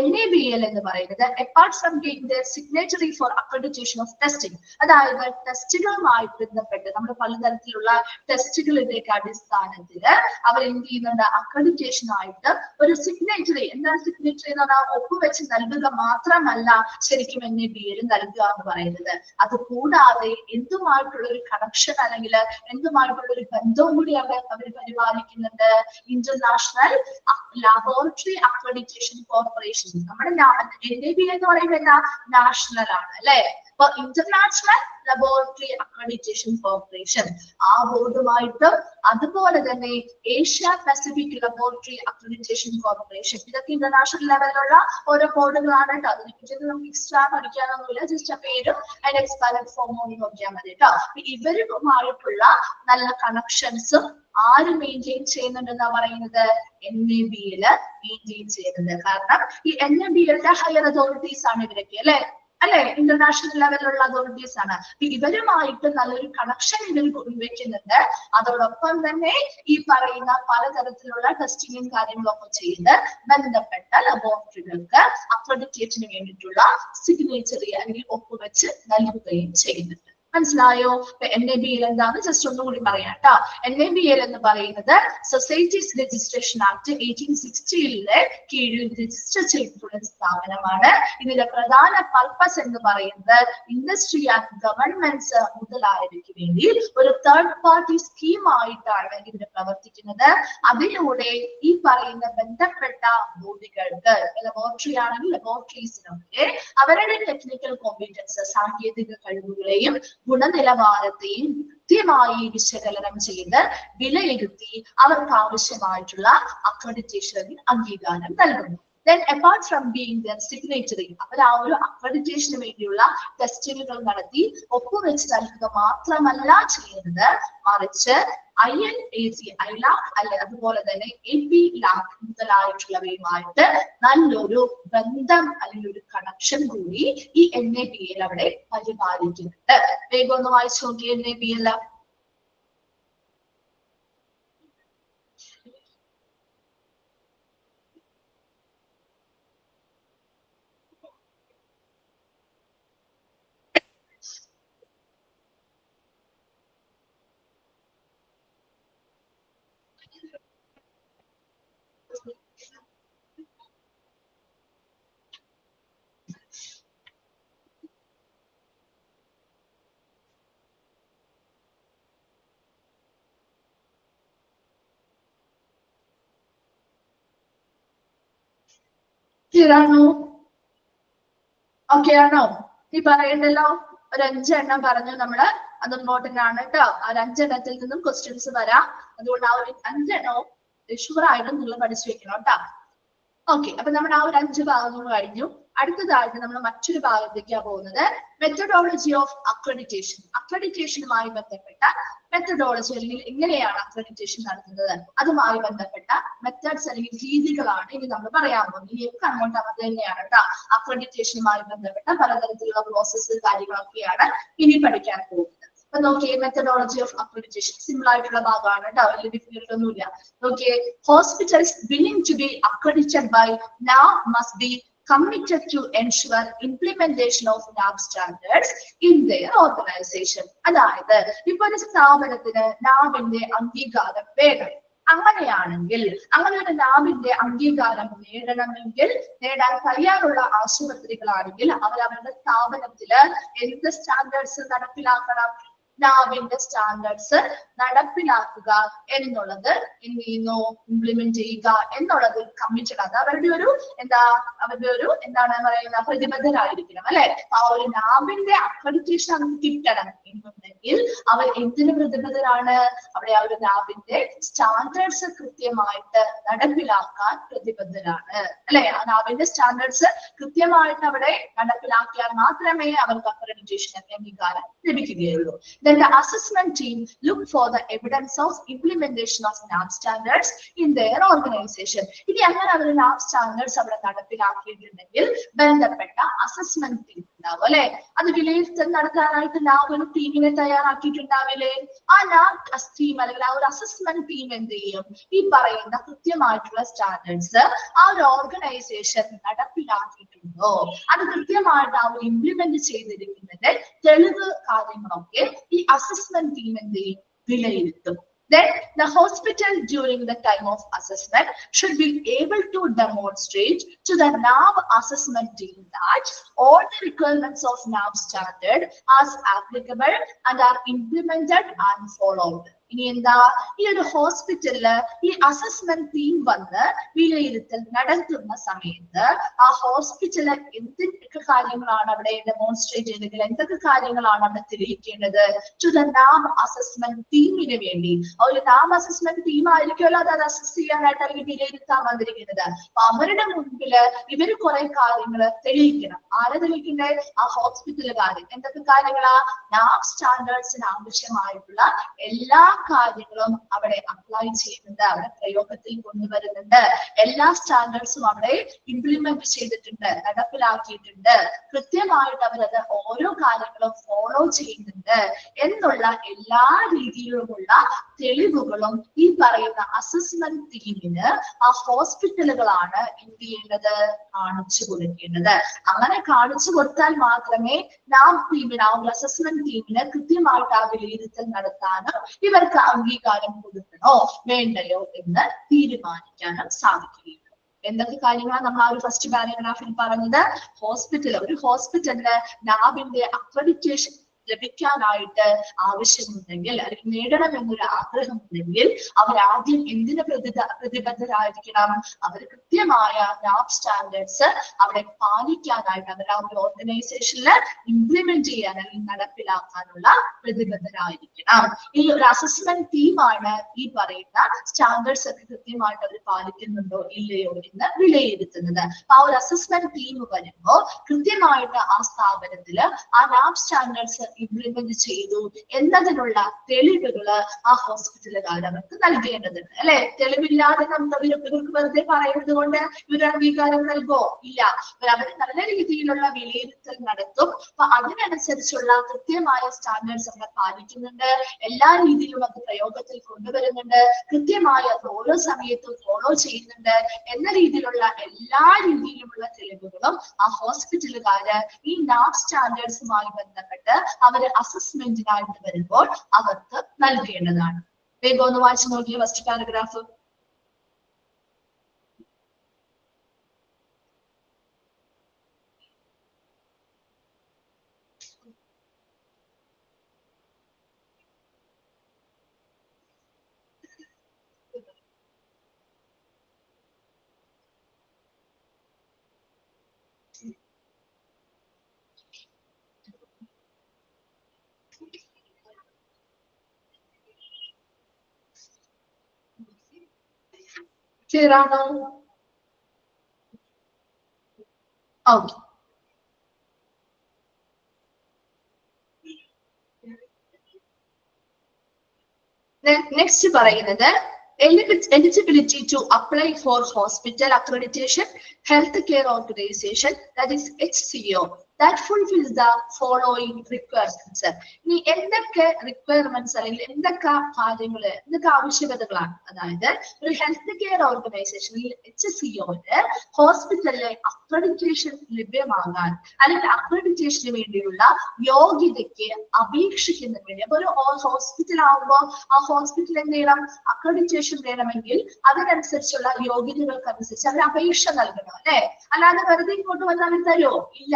NABL എന്ന് പറയുന്നത് apart from being their signatory for accreditation of testing, അതായത് ടെസ്റ്റുകളുമായി ബന്ധപ്പെട്ട് നമ്മുടെ പലതരത്തിലുള്ള ടെസ്റ്റുകളുടെ അടിസ്ഥാനത്തിൽ അവർ എന്ത് ചെയ്യുന്നുണ്ട്, അക്രഡിറ്റേഷൻ ആയിട്ട് ഒരു സിഗ്നേച്ചറി. എന്താണ് സിഗ്നേച്ചറി എന്ന് പറഞ്ഞാൽ ഒപ്പുവെച്ച് നൽകുക മാത്രമല്ല ശരിക്കും NABL നൽകുക എന്ന് പറയുന്നത്. അത് കൂടാതെ എന്തുമായിട്ടുള്ള ഒരു കണക്ഷൻ അല്ലെങ്കിൽ എന്തുമായിട്ടുള്ള ഒരു ബന്ധവും കൂടി അവർ പരിപാലിക്കുന്നുണ്ട്. International laboratory accreditation corporation. നമ്മുടെ NABL എന്ന് പറയുന്നത് നാഷണൽ ആണ് അല്ലെ. അപ്പൊ ഇന്റർനാഷണൽ ലബോറട്ടറി അക്രഡിറ്റേഷൻ കോർപ്പറേഷൻ ആ ബോർഡുമായിട്ടും അതുപോലെ തന്നെ Asia Pacific laboratory accreditation corporation, ഇതൊക്കെ ഇന്റർനാഷണൽ ലെവലിലുള്ള ഓരോ ബോർഡുകളാണ് കേട്ടോ. അതിനെക്കുറിച്ച് നമുക്ക് എക്സ്ട്രാ പഠിക്കാനൊന്നുമില്ല, ജസ്റ്റ് ആ പേരും അതിന്റെ എക്സ്പാൻഡ് ഫോമും നോക്കിയാൽ മതി കേട്ടോ. ഇവരുമായിട്ടുള്ള നല്ല കണക്ഷൻസും ആര് മെയിൻറ്റെയിൻ ചെയ്യുന്നുണ്ടെന്നാ പറയുന്നത്, NABL മെയിൻറ്റെയിൻ ചെയ്യുന്നത്. കാരണം ഈ NABL ഹയർ അതോറിറ്റീസ് ആണ് ഇവരൊക്കെ അല്ലെ, ഇന്റർനാഷണൽ ലെവലിലുള്ള അതോറിറ്റീസ് ആണ്. ഇവരുമായിട്ട് നല്ലൊരു കണക്ഷൻ ഇവർ വെക്കുന്നുണ്ട്. അതോടൊപ്പം തന്നെ ഈ പറയുന്ന പലതരത്തിലുള്ള ടെസ്റ്റിങ്ങും കാര്യങ്ങളും ഒക്കെ ചെയ്ത് ബന്ധപ്പെട്ട ലബോറട്ടറികൾക്ക് അക്രഡിറ്റേഷന് വേണ്ടിയിട്ടുള്ള സിഗ്നേച്ചറി അല്ലെങ്കിൽ ഒപ്പുവെച്ച് നൽകുകയും ചെയ്യുന്നുണ്ട്. മനസ്സിലായോ? NABL എന്താണ് ജസ്റ്റ് ഒന്നുകൂടി പറയാം കേട്ടോ. NABL എന്ന് പറയുന്നത് സൊസൈറ്റീസ് രജിസ്ട്രേഷൻ ആക്ട് 1860 കീഴിൽ രജിസ്റ്റർ ചെയ്തിട്ടുള്ള സ്ഥാപനമാണ്. ഇതിന്റെ പ്രധാന പർപ്പസ് എന്ന് പറയുന്നത് ഇൻഡസ്ട്രി ആൻഡ് ഗവൺമെന്റ്സ് മുതലായവയ്ക്ക് വേണ്ടി ഒരു തേർഡ് പാർട്ടി സ്കീം ആയിട്ടാണ് ഇതിന് പ്രവർത്തിക്കുന്നത്. അതിലൂടെ ഈ പറയുന്ന ബന്ധപ്പെട്ട ബോഡികൾക്ക്, ലബോറട്ടറി ആണെങ്കിൽ ലബോറട്ടറീസിനൊക്കെ അവരുടെ ടെക്നിക്കൽ കോമ്പീറ്റൻസ്, സാങ്കേതിക കഴിവുകളെയും ഗുണനിലവാരത്തെയും കൃത്യമായി വിശകലനം ചെയ്ത് വിലയിരുത്തി അവർക്ക് ആവശ്യമായിട്ടുള്ള അക്രഡിറ്റേഷന് അംഗീകാരം നൽകുന്നു. Then apart from being their signatory, അവർ ആ ഒരു അക്രഡിറ്റേഷന് വേണ്ടിയുള്ള ടെസ്റ്റിങ്ങുകൾ നടത്തി ഒപ്പുവെച്ച് നൽകുക മാത്രമല്ല ചെയ്യുന്നത്, മറിച്ച് ILAC അല്ലെ അതുപോലെ തന്നെ APLAC മുതലായിട്ടുള്ളവയുമായിട്ട് നല്ലൊരു ബന്ധം അല്ലെങ്കിൽ ഒരു കണക്ഷൻ കൂടി ഈ NABL അവിടെ പരിപാലിക്കുന്നുണ്ട്. വേഗം ഒന്ന് വായിച്ചു നോക്കി NABL. ആണോ? ഓക്കെ ആണോ? ഈ പറയണ്ടല്ലോ, ഒരു 5 എണ്ണം പറഞ്ഞു നമ്മള്. അത് ഇമ്പോർട്ടന്റ് ആണ് കേട്ടോ. ആ 5 എണ്ണത്തിൽ നിന്നും ക്വസ്റ്റ്യൻസ് വരാം. അതുകൊണ്ട് ആ ഒരു 5 എണ്ണവും ഷുവർ ആയിട്ടും നിങ്ങൾ പഠിച്ചു വെക്കണം കേട്ടോ. ഓക്കെ, അപ്പൊ നമ്മൾ ആ ഒരു 5 ഭാഗങ്ങൾ കഴിഞ്ഞു. അടുത്തതായിട്ട് നമ്മൾ മറ്റൊരു ഭാഗത്തേക്കാണ് പോകുന്നത് മെത്തഡോളജി ഓഫ് അക്രഡിറ്റേഷൻ. അക്രഡിറ്റേഷനുമായി ബന്ധപ്പെട്ട മെത്തഡോളജി അല്ലെങ്കിൽ എങ്ങനെയാണ് അക്രഡിറ്റേഷൻ നടത്തുന്നത് അതുമായി ബന്ധപ്പെട്ട മെത്തേഡ്സ് അല്ലെങ്കിൽ രീതികളാണ് ഇനി നമ്മൾ പറയാൻ പോകുന്നത്. ഇനിയൊക്കെ അങ്ങോട്ട് അത് തന്നെയാണ് കേട്ടോ. അക്രഡിറ്റേഷനുമായി ബന്ധപ്പെട്ട പലതരത്തിലുള്ള പ്രോസസ്സ് കാര്യങ്ങളൊക്കെയാണ് ഇനി പഠിക്കാൻ പോകുന്നത്. അപ്പൊ നോക്കിയേ മെത്തഡോളജി ഓഫ് അക്രഡിറ്റേഷൻ സിമ്പിൾ ആയിട്ടുള്ള ഭാഗമാണ് കേട്ടോ, വലിയ ഡിഫിക്കൽട്ട് ഒന്നുമില്ല. നോക്കിയേ hospitals willing to be accredited by NAB must be committed to ensure implementation of NAB standards in their organization. അതായത് ഇപ്പൊ ഒരു സ്ഥാപനത്തിന് NABന്റെ അംഗീകാരം വേണം. അങ്ങനെയാണെങ്കിൽ അങ്ങനെ ഒരു NABന്റെ അംഗീകാരം നേടണമെങ്കിൽ നേടാൻ തയ്യാറുള്ള ആശുപത്രികളാണെങ്കിൽ അവർ അവരുടെ സ്ഥാപനത്തില് എന്ത് സ്റ്റാൻഡേർഡ്സ് നടപ്പിലാക്കണം? NABന്റെ സ്റ്റാൻഡേർഡ്സ് നടപ്പിലാക്കുക എന്നുള്ളത് എന്ത് ചെയ്യുന്നു? ഇംപ്ലിമെന്റ് ചെയ്യുക എന്നുള്ളത് കമ്മിറ്റഡ്. അത് അവരുടെ ഒരു എന്താണ് പറയുന്ന പ്രതിബദ്ധരായിരിക്കണം അല്ലെ. ആ ഒരു NABന്റെ അക്രഡിറ്റേഷൻ അവർക്ക് കിട്ടണം എന്നുണ്ടെങ്കിൽ അവർ എന്തിന് പ്രതിബദ്ധരാണ്? അവിടെ ആ ഒരു NABന്റെ സ്റ്റാൻഡേർഡ്സ് കൃത്യമായിട്ട് നടപ്പിലാക്കാൻ പ്രതിബദ്ധരാണ് അല്ലെ. ആ NABന്റെ സ്റ്റാൻഡേർഡ്സ് കൃത്യമായിട്ട് അവിടെ നടപ്പിലാക്കിയാൽ മാത്രമേ അവർക്ക് അക്രഡിറ്റേഷൻ അംഗീകാരം ലഭിക്കുകയുള്ളൂ. Then the assessment team look for the evidence of implementation of NAB standards in their organization. ഇനി അങ്ങനെ അവർ NAB standards അവിടെ നടപ്പിലാക്കിയിട്ടുണ്ടെങ്കിൽ ബന്ധപ്പെട്ട അസസ്മെന്റ് ടീം ഉണ്ടാവും അല്ലെ. അത് വിലയിരുത്തൽ നടത്താനായിട്ട് NAB ഒരു ടീമിനെ തയ്യാറാക്കിയിട്ടുണ്ടാവില്ലേ. ആ NAB ടീം അല്ലെങ്കിൽ ആ ഒരു അസസ്മെന്റ് ടീം എന്ത് ചെയ്യും? ഈ പറയുന്ന കൃത്യമായിട്ടുള്ള സ്റ്റാൻഡേർഡ്സ് ആ ഒരു ഓർഗനൈസേഷൻ നടപ്പിലാക്കിയിട്ടുണ്ടോ, അത് കൃത്യമായിട്ട് അവർ ഇംപ്ലിമെന്റ് ചെയ്തിരിക്കുന്നത് തെളിവ് കാര്യങ്ങളൊക്കെ ഈ അസസ്മെന്റ് ടീം എന്ത് ചെയ്യും? വിലയിരുത്തും. Then the hospital during the time of assessment should be able to demonstrate to the NAB assessment team that all the requirements of NAB standard are applicable and are implemented and followed. ഇനി എന്താ? ഈ ഒരു ഹോസ്പിറ്റലില് ഈ അസസ്മെന്റ് ടീം വന്ന് വിലയിരുത്തൽ നടത്തുന്ന സമയത്ത് ആ ഹോസ്പിറ്റല് എന്തൊക്കെ കാര്യങ്ങളാണ് അവിടെ ഡെമോൺസ്ട്രേറ്റ് ചെയ്തെങ്കിൽ എന്തൊക്കെ കാര്യങ്ങളാണ് അവിടെ തെളിയിക്കേണ്ടത്? ടു ദ NAB അസസ്മെന്റ് ടീമിന് വേണ്ടി. ഒരു NAB അസസ്മെന്റ് ടീം ആയിരിക്കുമല്ലോ അത് അസസ് ചെയ്യാനായിട്ട് അല്ലെങ്കിൽ വിലയിരുത്താൻ വന്നിരിക്കുന്നത്. അപ്പൊ അവരുടെ മുൻപില് ഇവര് കുറെ കാര്യങ്ങൾ തെളിയിക്കണം. ആരെ തെളിയിക്കണ്ടേ? ആ ഹോസ്പിറ്റലുകാരൻ. എന്തൊക്കെ കാര്യങ്ങളാ? NAB സ്റ്റാൻഡേർഡ്സിന് ആവശ്യമായിട്ടുള്ള എല്ലാ കാര്യങ്ങളും അവിടെ അപ്ലൈ ചെയ്യുന്നുണ്ട്, അവിടെ പ്രയോഗത്തിൽ കൊണ്ടുവരുന്നുണ്ട്, എല്ലാ സ്റ്റാൻഡേർഡ്സും അവിടെ ഇംപ്ലിമെന്റ് ചെയ്തിട്ടുണ്ട്, നടപ്പിലാക്കിയിട്ടുണ്ട്, കൃത്യമായിട്ട് അവരത് ഓരോ കാര്യങ്ങളും ഫോളോ ചെയ്യുന്നുണ്ട് എന്നുള്ള എല്ലാ രീതിയിലുമുള്ള തെളിവുകളും ഈ പറയുന്ന അസസ്മെന്റ് ടീമിന് ആ ഹോസ്പിറ്റലുകളാണ് എന്ത് ചെയ്യേണ്ടത്? കാണിച്ചു കൊടുക്കേണ്ടത്. അങ്ങനെ കാണിച്ചു കൊടുത്താൽ മാത്രമേ NAB ടീമിന് ആ ഒരു അസസ്മെന്റ് ടീമിന് കൃത്യമായിട്ട് ആ വിലയിരുത്തൽ നടത്താനും ഇവർക്ക് അംഗീകാരം കൊടുക്കണോ വേണ്ടയോ എന്ന് തീരുമാനിക്കാനും സാധിക്കുകയുള്ളൂ. എന്തൊക്കെ കാര്യങ്ങളാണ് നമ്മൾ ആ ഒരു ഫസ്റ്റ് പാരഗ്രാഫിൽ പറഞ്ഞത്? ഒരു ഹോസ്പിറ്റലിന് NABന്റെ അക്രഡിറ്റേഷൻ ലഭിക്കാനായിട്ട് ആവശ്യമുണ്ടെങ്കിൽ അല്ലെങ്കിൽ നേടണമെന്നൊരു ആഗ്രഹമുണ്ടെങ്കിൽ അവർ ആദ്യം എന്തിന് പ്രതിബദ്ധരായിരിക്കണം? അവർ കൃത്യമായ NAB സ്റ്റാൻഡേർഡ്സ് അവിടെ പാലിക്കാനായിട്ട് അവർ ആ ഒരു ഓർഗനൈസേഷനിൽ ഇംപ്ലിമെന്റ് ചെയ്യാൻ അല്ലെങ്കിൽ നടപ്പിലാക്കാനുള്ള പ്രതിബദ്ധരായിരിക്കണം. ഈ ഒരു അസസ്മെന്റ് ടീമാണ് ഈ പറയുന്ന സ്റ്റാൻഡേർഡ്സ് ഒക്കെ കൃത്യമായിട്ട് അവർ പാലിക്കുന്നുണ്ടോ ഇല്ലയോ എന്ന് വിലയിരുത്തുന്നത്. ആ ഒരു അസസ്മെന്റ് ടീം വരുമ്പോൾ കൃത്യമായിട്ട് ആ സ്ഥാപനത്തില് ആ NAB സ്റ്റാൻഡേർഡ്സ് ഇംപ്ലിമെന്റ് ചെയ്തു എന്നതിനുള്ള തെളിവുകള് ആ ഹോസ്പിറ്റലുകാർ അവർക്ക് നൽകേണ്ടതുണ്ട് അല്ലെ. തെളിവില്ലാതെ നമുക്ക് ഇവർക്ക് വെറുതെ പറയുന്നത് കൊണ്ട് ഇവർ അംഗീകാരം നൽകോ? ഇല്ല. അവർ നല്ല രീതിയിലുള്ള വിലയിരുത്തൽ നടത്തും. അപ്പൊ അതിനനുസരിച്ചുള്ള കൃത്യമായ സ്റ്റാൻഡേർഡ്സ് അവിടെ പാലിക്കുന്നുണ്ട്, എല്ലാ രീതിയിലും അത് പ്രയോഗത്തിൽ കൊണ്ടുവരുന്നുണ്ട്, കൃത്യമായി അത് ഓരോ സമയത്തും ഫോളോ ചെയ്യുന്നുണ്ട് എന്ന രീതിയിലുള്ള എല്ലാ രീതിയിലുമുള്ള തെളിവുകളും ആ ഹോസ്പിറ്റലുകാര് ഈ NAB സ്റ്റാൻഡേർഡ്സുമായി ബന്ധപ്പെട്ട് അവര് അസസ്മെന്റിനായിട്ട് വരുമ്പോൾ അവർക്ക് നൽകേണ്ടതാണ്. വേഗം ഒന്ന് വായിച്ചു നോക്കിയ ഫസ്റ്റ് പാരഗ്രാഫ്. ക്ലിയർ ആണോ? ഓക്കെ. നെക്സ്റ്റ് പറയുന്നത് eligibility to apply for hospital accreditation, healthcare organization, that is HCO, that fulfills the following requirements. ഇനി എന്തൊക്കെ റിക്വയർമെന്റ്സ് അല്ലെങ്കിൽ എന്തൊക്കെ കാര്യങ്ങള് എന്തൊക്കെ ആവശ്യകതകളാണ്? അതായത് ഒരു ഹെൽത്ത് കെയർ ഓർഗനൈസേഷനിൽ HCOന് ഹോസ്പിറ്റലിലെ അക്രഡിറ്റേഷൻ ലഭ്യമാകാൻ അല്ലെങ്കിൽ അക്രഡിറ്റേഷന് വേണ്ടിയുള്ള യോഗ്യതയ്ക്ക് അപേക്ഷിക്കുന്നതിന് വേണ്ടി, അപ്പൊ ഒരു ഹോസ്പിറ്റൽ ആകുമ്പോൾ ആ ഹോസ്പിറ്റൽ എന്ത് ചെയ്യണം? അക്രഡിറ്റേഷൻ വേണമെങ്കിൽ അതിനനുസരിച്ചുള്ള യോഗ്യതകൾക്കനുസരിച്ച് അവർ അപേക്ഷ നൽകണം, അല്ലെ? അല്ലാതെ വെറുതെ ഇങ്ങോട്ട് വന്നാൽ അവർ തരുമോ? ഇല്ല.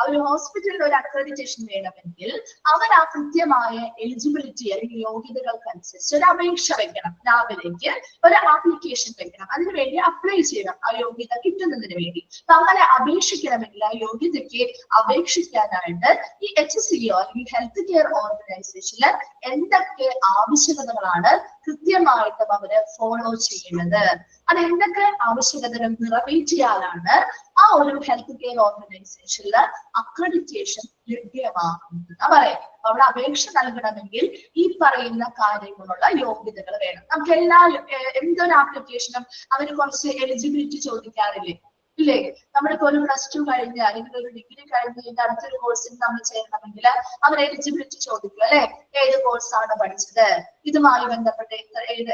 ഒരു ഹോസ്പിറ്റലിൽ ഒരു അക്രഡിറ്റേഷൻ വേണമെങ്കിൽ അവർ ആ കൃത്യമായ എലിജിബിലിറ്റി അല്ലെങ്കിൽ യോഗ്യതകൾക്കനുസരിച്ച് ഒരു അപേക്ഷ വെക്കണം, ലാബിലേക്ക് ഒരു ആപ്ലിക്കേഷൻ വെക്കണം, അതിനുവേണ്ടി അപ്ലൈ ചെയ്യണം ആ യോഗ്യത കിട്ടുന്നതിന് വേണ്ടി. അപ്പൊ അങ്ങനെ അപേക്ഷിക്കണമെങ്കിൽ ആ യോഗ്യതയ്ക്ക് അപേക്ഷിക്കാനായിട്ട് ഈ HCO അല്ലെങ്കിൽ ഹെൽത്ത് കെയർ ഓർഗനൈസേഷനിൽ എന്തൊക്കെ ആവശ്യകതകളാണ് കൃത്യമായിട്ടും അവര് ഫോളോ ചെയ്യുന്നത്, അത് എന്തൊക്കെ ആവശ്യകതകൾ നിറവേറ്റിയാലാണ് ആ ഒരു ഹെൽത്ത് കെയർ ഓർഗനൈസേഷനിൽ അക്രഡിറ്റേഷൻ ലഭ്യമാകുന്നത് പറയാം. അവിടെ അപേക്ഷ നൽകണമെങ്കിൽ ഈ പറയുന്ന കാര്യങ്ങളുള്ള യോഗ്യതകൾ വേണം. നമുക്ക് എന്തൊരു ആപ്ലിക്കേഷനും അവര് കുറച്ച് എലിജിബിലിറ്റി ചോദിക്കാറില്ലേ? ഇല്ലേ? നമ്മളിപ്പോ ഒരു +2 കഴിഞ്ഞ് അല്ലെങ്കിൽ ഒരു ഡിഗ്രി കഴിഞ്ഞ് അടുത്തൊരു കോഴ്സിന് നമ്മൾ ചേരണമെങ്കിൽ അവർ എലിജിബിലിറ്റി ചോദിക്കും, അല്ലെ? ഏത് കോഴ്സാണ് പഠിച്ചത്, ഇതുമായി ബന്ധപ്പെട്ട്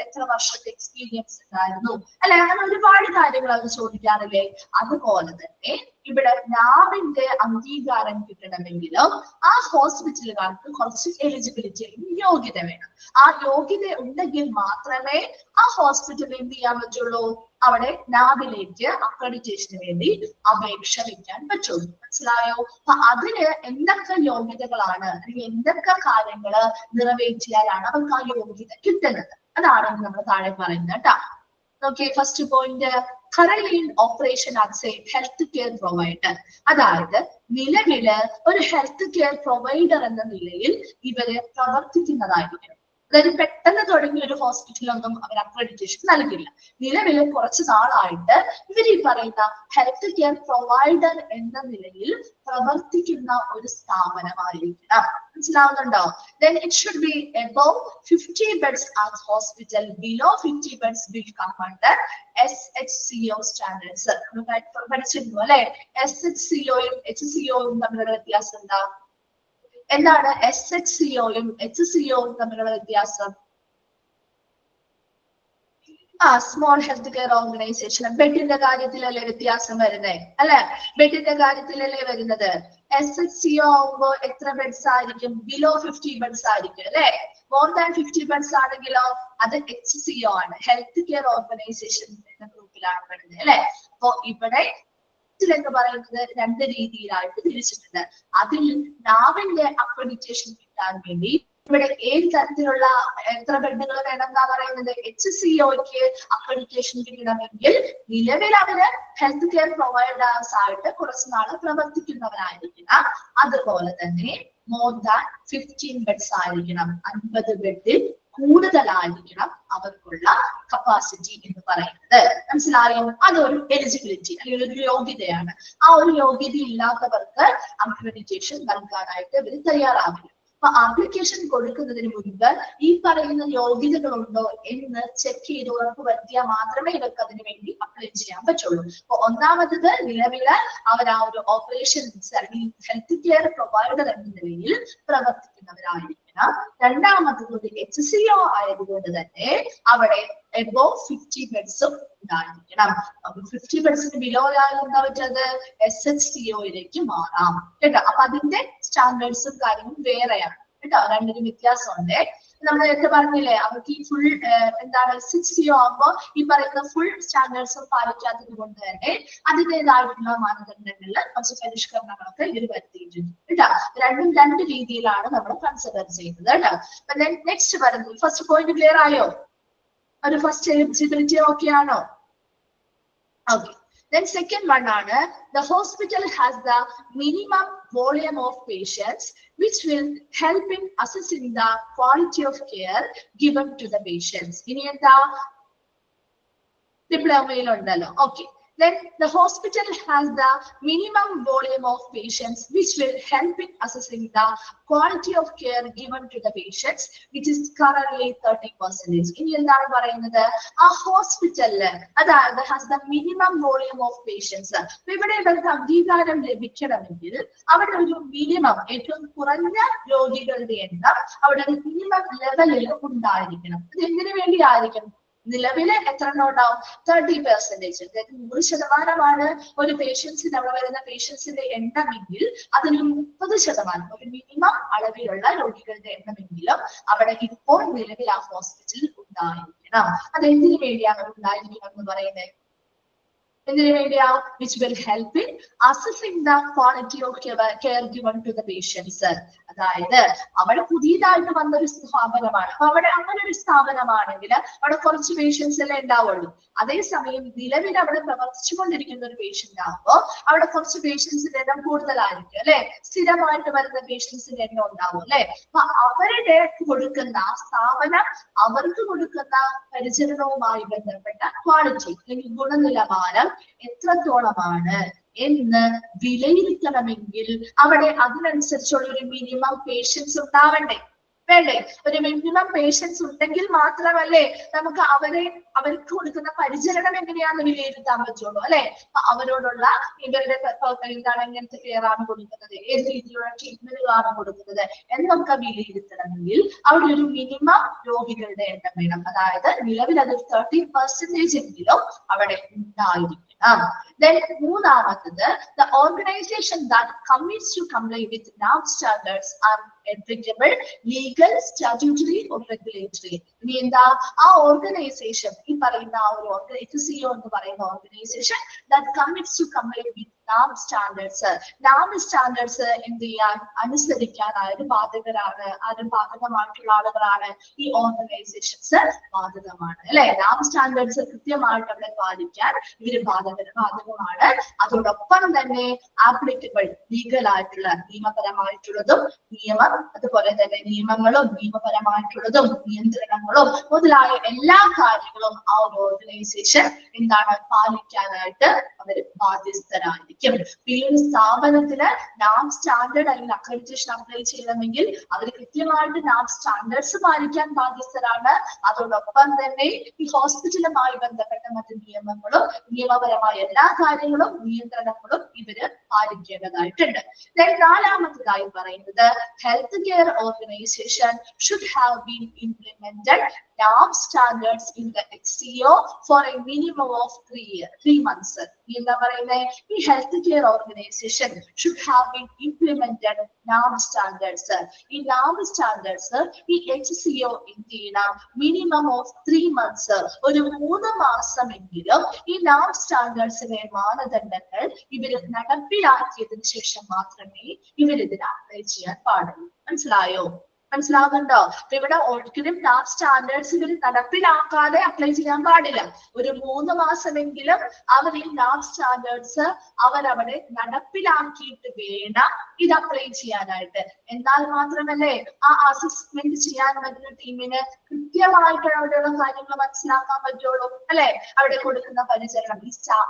എത്ര വർഷത്തെ എക്സ്പീരിയൻസ് ഉണ്ടായിരുന്നു, അല്ലെ? അങ്ങനെ ഒരുപാട് കാര്യങ്ങൾ അവർ ചോദിക്കാറില്ലേ? അതുപോലെ തന്നെ ഇവിടെ ലാബിന്റെ അംഗീകാരം കിട്ടണമെങ്കിലും ആ ഹോസ്പിറ്റലുകാർക്ക് കുറച്ച് എലിജിബിലിറ്റി അല്ലെങ്കിൽ യോഗ്യത വേണം. ആ യോഗ്യത ഉണ്ടെങ്കിൽ മാത്രമേ ആ ഹോസ്പിറ്റലിൽ എന്ത് ചെയ്യാൻ പറ്റുള്ളൂ? അവിടെ ലാബിലേക്ക് അക്രഡിറ്റേഷന് വേണ്ടി അപേക്ഷ വയ്ക്കാൻ പറ്റുള്ളൂ. മനസ്സിലായോ? അപ്പൊ അതിന് എന്തൊക്കെ യോഗ്യതകളാണ് അല്ലെങ്കിൽ എന്തൊക്കെ കാര്യങ്ങള് നിറവേറ്റിയാലാണ് അവർക്ക് ആ യോഗ്യത കിട്ടുന്നത്, അതാണ് നമ്മൾ താഴെ പറയുന്നത് കേട്ടോ. Okay, first point, currently in operation as a health care provider. അതായത് നിലവില് ഒരു ഹെൽത്ത് കെയർ പ്രൊവൈഡർ എന്ന നിലയിൽ ഇവര് പ്രവർത്തിക്കുന്നതായിരിക്കും. അതായത് പെട്ടെന്ന് തുടങ്ങിയ ഒരു ഹോസ്പിറ്റലൊന്നും അവർ അക്രഡിറ്റേഷൻ നൽകില്ല. നിലവിൽ കുറച്ച് നാളായിട്ട് ഇവർ ഈ പറയുന്ന ഹെൽത്ത് കെയർ പ്രൊവൈഡർ എന്ന നിലയിൽ പ്രവർത്തിക്കുന്ന ഒരു സ്ഥാപനമായിരിക്കണം. മനസ്സിലാവുന്നുണ്ടോ? Then it should be above 50 beds as hospital, below 50 beds will come under SHCO standards. പഠിച്ചിരുന്നു അല്ലെ? SHCOയും HCOയും തമ്മിലുള്ള വ്യത്യാസം എന്താ? എന്താണ് SHCOയും HCOയും തമ്മിലുള്ള വ്യത്യാസം? സ്മോൾ ഹെൽത്ത് കെയർ ഓർഗനൈസേഷൻ ബെഡിന്റെ കാര്യത്തിലല്ലേ വ്യത്യാസം വരുന്നത്, അല്ലെ? ബെഡിന്റെ കാര്യത്തിലല്ലേ വരുന്നത്. SHCO ആവുമ്പോ എത്ര ബെഡ്സ് ആയിരിക്കും? ബിലോ 50 ബെഡ്സ് ആയിരിക്കും, അല്ലെ? മോർ ദാൻ 50 ബെഡ്സ് ആണെങ്കിലോ അത് HCO ആണ്, ഹെൽത്ത് കെയർ ഓർഗനൈസേഷൻ എന്ന ഗ്രൂപ്പിലാണ് വരുന്നത്, അല്ലെ? അപ്പൊ ഇവിടെ എന്ന് പറയുന്നത് രണ്ട് രീതിയിലായിട്ട് തിരിച്ചിട്ടുണ്ട്. അതിൽ ലാബിന്റെ അക്രഡിറ്റേഷൻ കിട്ടാൻ വേണ്ടി ഇവിടെ ഏത് തരത്തിലുള്ള എത്ര ബെഡുകൾ വേണം എന്നാ പറയുന്നത്? HCOയ്ക്ക് അക്രഡിറ്റേഷൻ കിട്ടണമെങ്കിൽ നിലവിൽ അവര് ഹെൽത്ത് കെയർ പ്രൊവൈഡേഴ്സ് ആയിട്ട് കുറച്ച് നാള് പ്രവർത്തിക്കുന്നവരായിരിക്കണം. അതുപോലെ തന്നെ മോർ ദാൻ 15 ബെഡ്സ് ആയിരിക്കണം, 50 ബെഡിൽ കൂടുതലായിരിക്കണം അവർക്കുള്ള കപ്പാസിറ്റി എന്ന് പറയുന്നത്. മനസ്സിലായോ? അതൊരു എലിജിബിലിറ്റി അല്ലെങ്കിൽ ഒരു യോഗ്യതയാണ്. ആ ഒരു യോഗ്യത ഇല്ലാത്തവർക്ക് അക്രഡിറ്റേഷൻ നൽകാനായിട്ട് ഇവർ തയ്യാറാവില്ല. അപ്പൊ ആപ്ലിക്കേഷൻ കൊടുക്കുന്നതിന് മുൻപ് ഈ പറയുന്ന യോഗ്യതകളുണ്ടോ എന്ന് ചെക്ക് ചെയ്ത് ഉറപ്പ് വരുത്തിയാൽ മാത്രമേ ഇവർക്ക് അതിനു വേണ്ടി അപ്ലൈ ചെയ്യാൻ പറ്റുള്ളൂ. അപ്പൊ ഒന്നാമത്തത് നിലവില് അവർ ആ ഒരു ഓപ്പറേഷൻ അല്ലെങ്കിൽ ഹെൽത്ത് കെയർ പ്രൊവൈഡർ എന്ന നിലയിൽ പ്രവർത്തിക്കുന്നവരായിരിക്കണം. രണ്ടാമത്തത് HCO ആയതുകൊണ്ട് തന്നെ അവിടെ above 50 ബെഡ്സും ഉണ്ടായിരിക്കണം. 50 ബെഡ്സിന് ബിലോ ആയാലും എന്താ പറ്റത്? SHCOയിലേക്ക് മാറാം കേട്ടോ. അപ്പൊ അതിന്റെ സ്റ്റാൻഡേർഡ്സും കാര്യങ്ങളും വേറെയാണ് കേട്ടോ, രണ്ടിനും വ്യത്യാസമുണ്ട്. നമ്മൾ നേരത്തെ പറഞ്ഞില്ലേ അവർക്ക് ഈ ഫുൾ എന്താണ് SHCO ആകുമ്പോ ഈ പറയുന്ന ഫുൾ സ്റ്റാൻഡേർഡ്സും പാലിക്കാത്തത് കൊണ്ട് തന്നെ അതിൻ്റെതായിട്ടുള്ള മാനദണ്ഡങ്ങളിൽ കുറച്ച് പരിഷ്കരണങ്ങളൊക്കെ ഇവർ വരുത്തിയിട്ടുണ്ട് കേട്ടോ. രണ്ടും രണ്ട് രീതിയിലാണ് നമ്മൾ കൺസിഡർ ചെയ്യുന്നത് കേട്ടോ. അപ്പൊ നെക്സ്റ്റ് പറയുന്നത് ഫസ്റ്റ് പോയിന്റ് ക്ലിയർ ആയോ? ഒരു ഫസ്റ്റ് എലിജിബിലിറ്റി ഓക്കെ ആണോ? ഓക്കെ. Then second one ആണ് the hospital has the minimum volume of patients which will help in assessing the quality of care given to the patients. ഇനി എന്താ ഡിപ്ലോമയിൽ ഉണ്ടല്ലോ. Okay, Then the hospital has the minimum volume of patients, which will help in assessing the quality of care given to the patients, which is currently 30%. ഇനി എന്താണ് പറയുന്നത്? ആ ഹോസ്പിറ്റലില് അതായത് has the minimum volume of patients. ഇവിടെ ഇവർക്ക് അംഗീകാരം ലഭിക്കണമെങ്കിൽ അവിടെ ഒരു മിനിമം, ഏറ്റവും കുറഞ്ഞ രോഗികളുടെ എണ്ണം അവിടെ ഒരു മിനിമം ലെവലിൽ ഉണ്ടായിരിക്കണം. ഇത് എന്തിനു വേണ്ടി ആയിരിക്കും? നിലവിലെ എത്ര എണ്ണം ഉണ്ടാവും? 30%. 100% ഒരു പേഷ്യൻസിന് അവിടെ വരുന്ന പേഷ്യൻസിന്റെ എണ്ണമെങ്കിൽ അതിന് 30%, ഒരു മിനിമം അളവിലുള്ള രോഗികളുടെ എണ്ണമെങ്കിലും അവിടെ ഇപ്പോൾ നിലവിൽ ആ ഹോസ്പിറ്റലിൽ ഉണ്ടായിരിക്കണം. അത് എന്തിനു വേണ്ടിയാണ് ഉണ്ടായിരിക്കണം എന്ന് പറയുന്നത്? എന്തിനു വേണ്ടിയാ? which will help in assessing the quality of care given to the patients. അതായത് അവിടെ പുതിയതായിട്ട് വന്നൊരു സ്ഥാപനമാണ്. അപ്പൊ അവിടെ അങ്ങനെ ഒരു സ്ഥാപനമാണെങ്കിൽ അവിടെ കുറച്ച് പേഷ്യൻസ് അല്ലേ ഉണ്ടാവുള്ളൂ. അതേസമയം നിലവിൽ അവിടെ പ്രവർത്തിച്ചുകൊണ്ടിരിക്കുന്ന ഒരു പേഷ്യന്റ് ആകുമ്പോൾ അവിടെ കുറച്ച് പേഷ്യൻസിന്റെ എണ്ണം കൂടുതലായിരിക്കും അല്ലെ, സ്ഥിരമായിട്ട് വരുന്ന പേഷ്യൻസിന്റെ എണ്ണം ഉണ്ടാവും അല്ലെ. അപ്പൊ അവരുടെ കൊടുക്കുന്ന ആ സ്ഥാപനം അവർക്ക് കൊടുക്കുന്ന പരിചരണവുമായി ബന്ധപ്പെട്ട ക്വാളിറ്റി അല്ലെങ്കിൽ ഗുണനിലവാരം എത്രത്തോളമാണ് എന്ന് വിലയിരുത്തണമെങ്കിൽ അവിടെ അതിനനുസരിച്ചുള്ള ഒരു മിനിമം പേഷ്യൻസ് ഉണ്ടാവണ്ടേ, വേണ്ടേ? ഒരു മിനിമം പേഷ്യൻസ് ഉണ്ടെങ്കിൽ മാത്രമല്ലേ നമുക്ക് അവർക്ക് കൊടുക്കുന്ന പരിചരണം എങ്ങനെയാണെന്ന് വിലയിരുത്താൻ പറ്റുള്ളൂ അല്ലെ. അവരോടുള്ള ഇവരുടെ എന്താണ്, എങ്ങനത്തെ കെയർ ആണ് കൊടുക്കുന്നത്, ഏത് രീതിയിലുള്ള ട്രീറ്റ്മെന്റുകളാണ് കൊടുക്കുന്നത് എന്നൊക്കെ വിലയിരുത്തണമെങ്കിൽ അവിടെ ഒരു മിനിമം രോഗികളുടെ എണ്ണം വേണം. അതായത് നിലവിൽ അത് 30% എങ്കിലും അവിടെ ഉണ്ടായിരിക്കണം. Then മൂന്നാമത്തത്, the organization that commits to comply with NAAC standards are applicable, legal, statutory or regulatory. ഇനി എന്താ? ആ ഓർഗനൈസേഷൻ, ഈ പറയുന്ന ആ ഒരു HCO എന്ന് പറയുന്ന organisation that commits to comply with NAAC standards. NAAC standards എന്ത് ചെയ്യാൻ, അനുസരിക്കാൻ ആരും ബാധകരാണ്, ആരും ബാധകമായിട്ടുള്ള ആളുകളാണ് ഈ ഓർഗനൈസേഷൻസ് ബാധകമാണ് അല്ലെ. NAAC standards കൃത്യമായിട്ട് അവിടെ പാലിക്കാൻ ഇവര് ബാധകമാണ്. അതോടൊപ്പം തന്നെ ആപ്ലിക്കബിൾ, ലീഗൽ ആയിട്ടുള്ള, നിയമപരമായിട്ടുള്ളതും അതുപോലെ തന്നെ നിയമങ്ങളും നിയമപരമായിട്ടുള്ളതും നിയന്ത്രണങ്ങളും മുതലായ എല്ലാ കാര്യങ്ങളും ആ ഒരു ഓർഗനൈസേഷൻ എന്താണ്, പാലിക്കാനായിട്ട് അവർ ബാധ്യസ്ഥരായിരിക്കും. ഈ ഒരു സ്ഥാപനത്തിന് NAAC സ്റ്റാൻഡേർഡ് അല്ലെങ്കിൽ അക്രഡിറ്റേഷൻ അപ്ലൈ ചെയ്യണമെങ്കിൽ അവർ കൃത്യമായിട്ട് NAAC സ്റ്റാൻഡേർഡ്സ് പാലിക്കാൻ ബാധ്യസ്ഥരാണ്. അതോടൊപ്പം തന്നെ ഈ ഹോസ്പിറ്റലുമായി ബന്ധപ്പെട്ട മറ്റ് നിയമങ്ങളും നിയമപരമായ എല്ലാ കാര്യങ്ങളും നിയന്ത്രണങ്ങളും ഇവര് പാലിക്കേണ്ടതായിട്ടുണ്ട്. നാലാമത്തേതായി പറയുന്നത്, health care organization should have been implemented NAAC standards in the HCO for a minimum of 3 months. എന്താ പറയുന്നത്? ഈ health care organisation should have been implemented NAAC standards. ഈ NAAC standards ഈ HCO എന്ത് ചെയ്യണം? മിനിമം ഓഫ് 3 months, ഒരു 3 മാസമെങ്കിലും ഈ NAAC സ്റ്റാൻഡേർഡ്സിലെ മാനദണ്ഡങ്ങൾ ഇവർ നടപ്പിലാക്കിയതിനു ശേഷം മാത്രമേ ഇവരിതിന് അപ്ലൈ ചെയ്യാൻ പാടുള്ളൂ. മനസ്സിലാവുന്നുണ്ടോ? അപ്പൊ ഇവിടെ ഒരിക്കലും NAAC സ്റ്റാൻഡേർഡ്സ് ഇവർ നടപ്പിലാക്കാതെ അപ്ലൈ ചെയ്യാൻ പാടില്ല. ഒരു 3 മാസമെങ്കിലും അവർ ഈ NAAC സ്റ്റാൻഡേർഡ്സ് അവരവിടെ നടപ്പിലാക്കിയിട്ട് വേണം ഇത് അപ്ലൈ ചെയ്യാനായിട്ട്. എന്നാൽ മാത്രമല്ലേ ആ അസസ്മെന്റ് ചെയ്യാൻ വരുന്ന ടീമിന് കൃത്യമായിട്ട് അവിടെയുള്ള കാര്യങ്ങൾ മനസ്സിലാക്കാൻ പറ്റുള്ളൂ അല്ലെ. അവിടെ കൊടുക്കുന്ന പരിചരണം,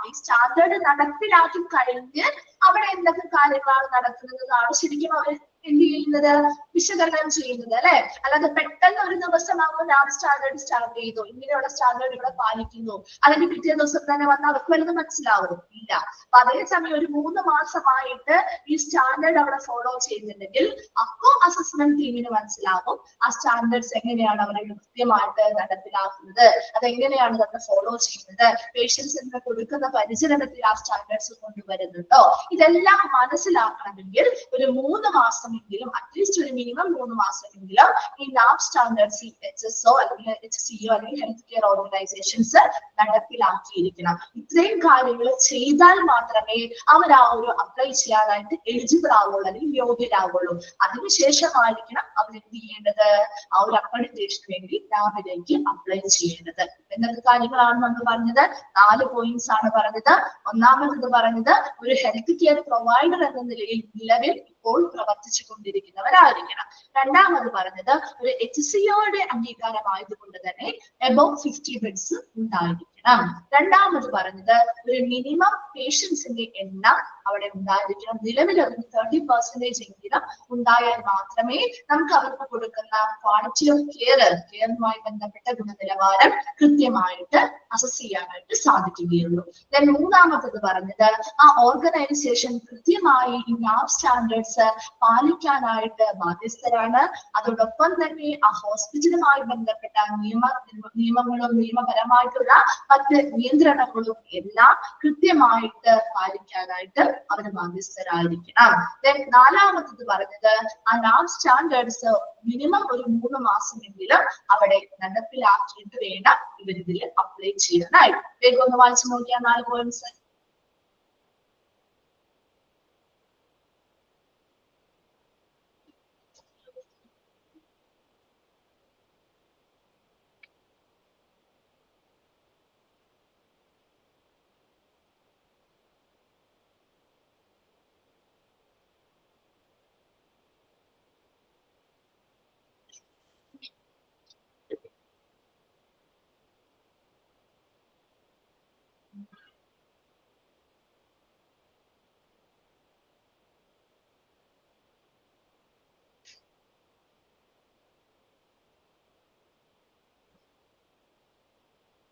ഈ സ്റ്റാൻഡേർഡ് നടപ്പിലാക്കി കഴിഞ്ഞ് അവിടെ എന്തൊക്കെ കാര്യങ്ങളാണ് നടക്കുന്നതാണ് ശരിക്കും അവർ എന്ത് ചെയ്യുന്നത്, വിശകലനം ചെയ്യുന്നത് അല്ലെ. അല്ലാതെ പെട്ടെന്ന് ഒരു ദിവസമാകുമ്പോൾ NAAC സ്റ്റാൻഡേർഡ് സ്റ്റാർട്ട് ചെയ്തു, ഇങ്ങനെയുള്ള സ്റ്റാൻഡേർഡ് ഇവിടെ പാലിക്കുന്നു, അല്ലെങ്കിൽ പിറ്റേ ദിവസം തന്നെ വന്ന് അവർക്ക് വല്ലതും മനസ്സിലാവും ഇല്ല. അപ്പൊ അതേസമയം ഒരു 3 മാസമായിട്ട് ഈ സ്റ്റാൻഡേർഡ് അവിടെ ഫോളോ ചെയ്യുന്നുണ്ടെങ്കിൽ അപ്പോൾ അസസ്മെന്റ് ടീമിന് മനസ്സിലാവും ആ സ്റ്റാൻഡേർഡ്സ് എങ്ങനെയാണ് അവരെ കൃത്യമായിട്ട് നടപ്പിലാക്കുന്നത്, അതെങ്ങനെയാണ് നമ്മൾ ഫോളോ ചെയ്യുന്നത്, പേഷ്യൻസിന് കൊടുക്കുന്ന പരിചരണത്തിൽ ആ സ്റ്റാൻഡേർഡ്സ് കൊണ്ടുവരുന്നുണ്ടോ. ഇതെല്ലാം മനസ്സിലാക്കണമെങ്കിൽ ഒരു 3 മാസം അറ്റ്ലീസ്റ്റ് ഒരു മിനിമം 3 മാസമെങ്കിലും ഈ NAAC സ്റ്റാൻഡേർഡ്സ് HSO അല്ലെങ്കിൽ HCO അല്ലെങ്കിൽ ഹെൽത്ത് കെയർ ഓർഗനൈസേഷൻസ് നടപ്പിലാക്കിയിരിക്കണം. ഇത്രയും കാര്യങ്ങൾ ചെയ്താൽ മാത്രമേ അവർ ആ ഒരു അപ്ലൈ ചെയ്യാനായിട്ട് എലിജിബിൾ ആവുള്ളൂ അല്ലെങ്കിൽ യോഗ്യരാവുള്ളൂ. അതിനുശേഷമായിരിക്കണം അവർ എന്ത് ചെയ്യേണ്ടത്, ആ ഒരു അക്രഡിറ്റേഷന് വേണ്ടി NAACലേക്ക് അപ്ലൈ ചെയ്യേണ്ടത്. എന്തൊക്കെ കാര്യങ്ങളാണ് നമ്മൾ പറഞ്ഞത്? 4 പോയിന്റ്സ് ആണ് പറഞ്ഞത്. ഒന്നാമത് പറഞ്ഞത്, ഒരു ഹെൽത്ത് കെയർ പ്രൊവൈഡർ എന്ന നിലയിൽ നിലവിൽ ഇപ്പോൾ പ്രവർത്തിച്ചു കൊണ്ടിരിക്കുന്നവരായിരിക്കണം. രണ്ടാമത് പറഞ്ഞത്, ഒരു HCOയുടെ അംഗീകാരമായതുകൊണ്ട് തന്നെ എബോവ് 50 ബെഡ്സ് ഉണ്ടായിരിക്കണം. ആയിരിക്കണം. രണ്ടാമത് പറഞ്ഞത് ഒരു മിനിമം പേഷ്യൻസിന്റെ എണ്ണം അവിടെ ഉണ്ടായിരിക്കണം. നിലവിൽ ഒരു 30% എങ്കിലും ഉണ്ടായാൽ മാത്രമേ നമുക്ക് അവർക്ക് കൊടുക്കുന്ന ക്വാളിറ്റി ഓഫ് കെയറുമായി ബന്ധപ്പെട്ട ഗുണനിലവാരം കൃത്യമായിട്ട് അസസ് ചെയ്യാനായിട്ട് സാധിക്കുകയുള്ളൂ. ദെൻ മൂന്നാമത്തത് പറഞ്ഞത് ആ ഓർഗനൈസേഷൻ കൃത്യമായി ഈ നാപ് സ്റ്റാൻഡേർഡ്സ് പാലിക്കാനായിട്ട് ബാധ്യസ്ഥരാണ്. അതോടൊപ്പം തന്നെ ആ ഹോസ്പിറ്റലുമായി ബന്ധപ്പെട്ട നിയമങ്ങളും നിയമപരമായിട്ടുള്ള മറ്റ് നിയന്ത്രണങ്ങളും എല്ലാം കൃത്യമായിട്ട് പാലിക്കാനായിട്ട് അവർ ബാധ്യസ്ഥരായിരിക്കണം. ദെൻ നാലാമത്തത് പറഞ്ഞത് ആ നാപ് സ്റ്റാൻഡേർഡ്സ് മിനിമം ഒരു 3 മാസമെങ്കിലും അവിടെ നടപ്പിലാക്കിയിട്ട് വേണം ഇവരിതിൽ അപ്ലൈ ചെയ്യാനായിട്ട്. വേഗം ഒന്ന് വായിച്ചു നോക്കിയാൽ 4 പോയിന്റ്സ്.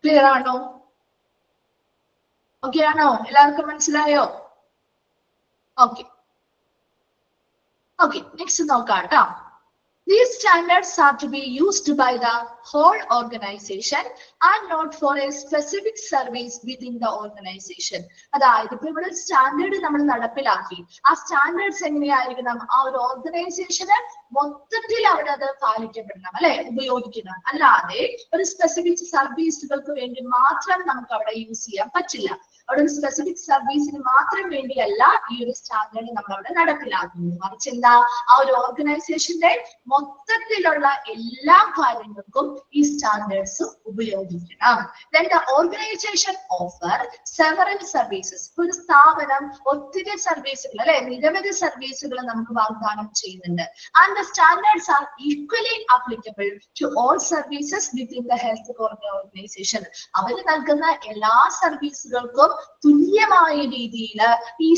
ക്ലിയർ ആണോ? ഓക്കെ ആണോ? എല്ലാവർക്കും മനസ്സിലായോ? ഓക്കെ ഓക്കെ, നെക്സ്റ്റ് നോക്കാം കേട്ടോ. These standards are to be used by the whole organization and not for a specific service within the organization. അതായത് ഇപ്പൊ ഇവിടെ സ്റ്റാൻഡേർഡ് നമ്മൾ നടപ്പിലാക്കി. ആ സ്റ്റാൻഡേർഡ്സ് എങ്ങനെയായിരിക്കണം? ആ ഒരു ഓർഗനൈസേഷന് മൊത്തത്തിൽ അവിടെ അത് പാലിക്കപ്പെടണം, അല്ലെ? ഉപയോഗിക്കണം. അല്ലാതെ ഒരു സ്പെസിഫിക് സർവീസുകൾക്ക് വേണ്ടി മാത്രം നമുക്ക് അവിടെ യൂസ് ചെയ്യാൻ പറ്റില്ല. അവിടെ ഒരു സ്പെസിഫിക് സർവീസിന് മാത്രം വേണ്ടിയല്ല ഈ ഒരു സ്റ്റാൻഡേർഡ് നമ്മൾ അവിടെ നടപ്പിലാക്കുന്നത്. മറിച്ച് എന്താ, ആ ഒരു ഓർഗനൈസേഷന്റെ മൊത്തത്തിലുള്ള എല്ലാ കാര്യങ്ങൾക്കും ഈ സ്റ്റാൻഡേർഡ്സ് ഉപയോഗിക്കണം. Then the organization offer several services. ഒരു സ്ഥാപനം ഒത്തിരി സർവീസുകൾ, അല്ലെ, നിരവധി സർവീസുകൾ നമുക്ക് വാഗ്ദാനം ചെയ്യുന്നുണ്ട്. And the standards are equally applicable to all services within the health organization. അവർ നൽകുന്ന എല്ലാ സർവീസുകൾക്കും തുല്യമായ രീതിയിൽ ഈ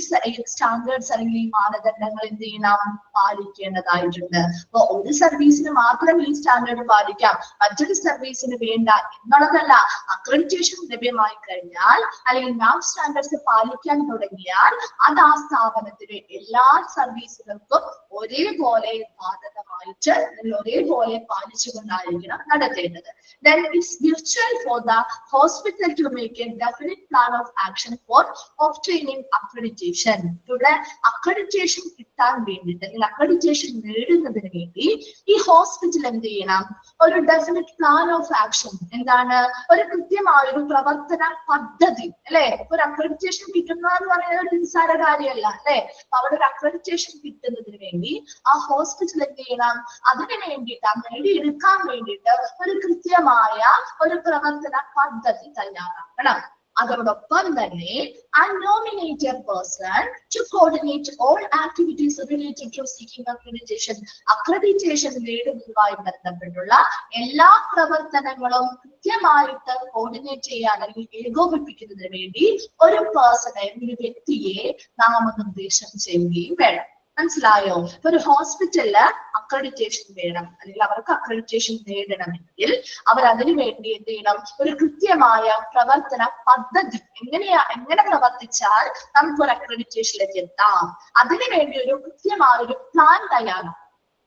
സ്റ്റാൻഡേർഡ്സ് അല്ലെങ്കിൽ ഈ മാനദണ്ഡങ്ങൾ എന്ത് ചെയ്യണം? പാലിക്കേണ്ടതായിട്ടുണ്ട്. അപ്പൊ ഒരു സർവീസിന് മാത്രം ഈ സ്റ്റാൻഡേർഡ് പാലിക്കാം, മറ്റൊരു സർവീസിന് വേണ്ട എന്നുള്ളതല്ല. അക്രഡിറ്റേഷൻ ലഭ്യമായി കഴിഞ്ഞാൽ അല്ലെങ്കിൽ നാപ് സ്റ്റാൻഡേർഡ്സ് പാലിക്കാൻ തുടങ്ങിയാൽ അത് ആ സ്ഥാപനത്തിലെ എല്ലാ സർവീസുകൾക്കും ഒരേപോലെ ബാധകമായിട്ട് ഒരേപോലെ പാലിച്ചുകൊണ്ടായിരിക്കണം നടത്തേണ്ടത്. Then it's virtual for the hospital to make a definite plan of action for obtaining accreditation. ഇവിടെ അക്രഡിറ്റേഷൻ കിട്ടാൻ വേണ്ടിയിട്ട് അല്ലെങ്കിൽ അക്രഡിറ്റേഷൻ നേടുന്നതിന് വേണ്ടി ഈ ഹോസ്പിറ്റൽ എന്ത് ചെയ്യണം? ഒരു ഡെഫിനിറ്റ് പ്ലാൻ ഓഫ് ആക്ഷൻ, എന്താണ്? ഒരു കൃത്യമായ ഒരു പ്രവർത്തന പദ്ധതി, അല്ലെ? ഒരു അക്രഡിറ്റേഷൻ കിട്ടുന്ന എന്ന് പറയുന്നത് ഒരു നിസ്സാര കാര്യമല്ല, അല്ലെ? അവിടെ ഒരു അക്രഡിറ്റേഷൻ കിട്ടുന്നതിന് വേണ്ടി ആ ഹോസ്പിറ്റൽ എന്ത് ചെയ്യണം? അതിന് വേണ്ടിയിട്ട് നേടിയെടുക്കാൻ വേണ്ടിയിട്ട് ഒരു കൃത്യമായ ഒരു പ്രവർത്തന പദ്ധതി തയ്യാറാക്കണം. അതോടൊപ്പം തന്നെ a nominated person to coordinate all activities related to seeking accreditation. Accreditation നേടുന്നതുമായി ബന്ധപ്പെട്ടുള്ള എല്ലാ പ്രവർത്തനങ്ങളും കൃത്യമായിട്ട് കോർഡിനേറ്റ് ചെയ്യാൻ അല്ലെങ്കിൽ ഏകോപിപ്പിക്കുന്നതിന് വേണ്ടി ഒരു പേഴ്സണെ, ഒരു വ്യക്തിയെ നാമനിർദ്ദേശം ചെയ്യുകയും വേണം. മനസ്സിലായോ? ഇപ്പൊ ഒരു ഹോസ്പിറ്റലില് അക്രഡിറ്റേഷൻ വേണം അല്ലെങ്കിൽ അവർക്ക് അക്രഡിറ്റേഷൻ നേടണമെങ്കിൽ അവർ അതിനു വേണ്ടി എന്ത് ചെയ്യണം? ഒരു കൃത്യമായ പ്രവർത്തന പദ്ധതി, എങ്ങനെ പ്രവർത്തിച്ചാൽ നമുക്ക് ഒരു അക്രഡിറ്റേഷനിലേക്ക് എത്താം, അതിനു വേണ്ടി ഒരു കൃത്യമായ ഒരു പ്ലാൻ തയ്യാറാണ്.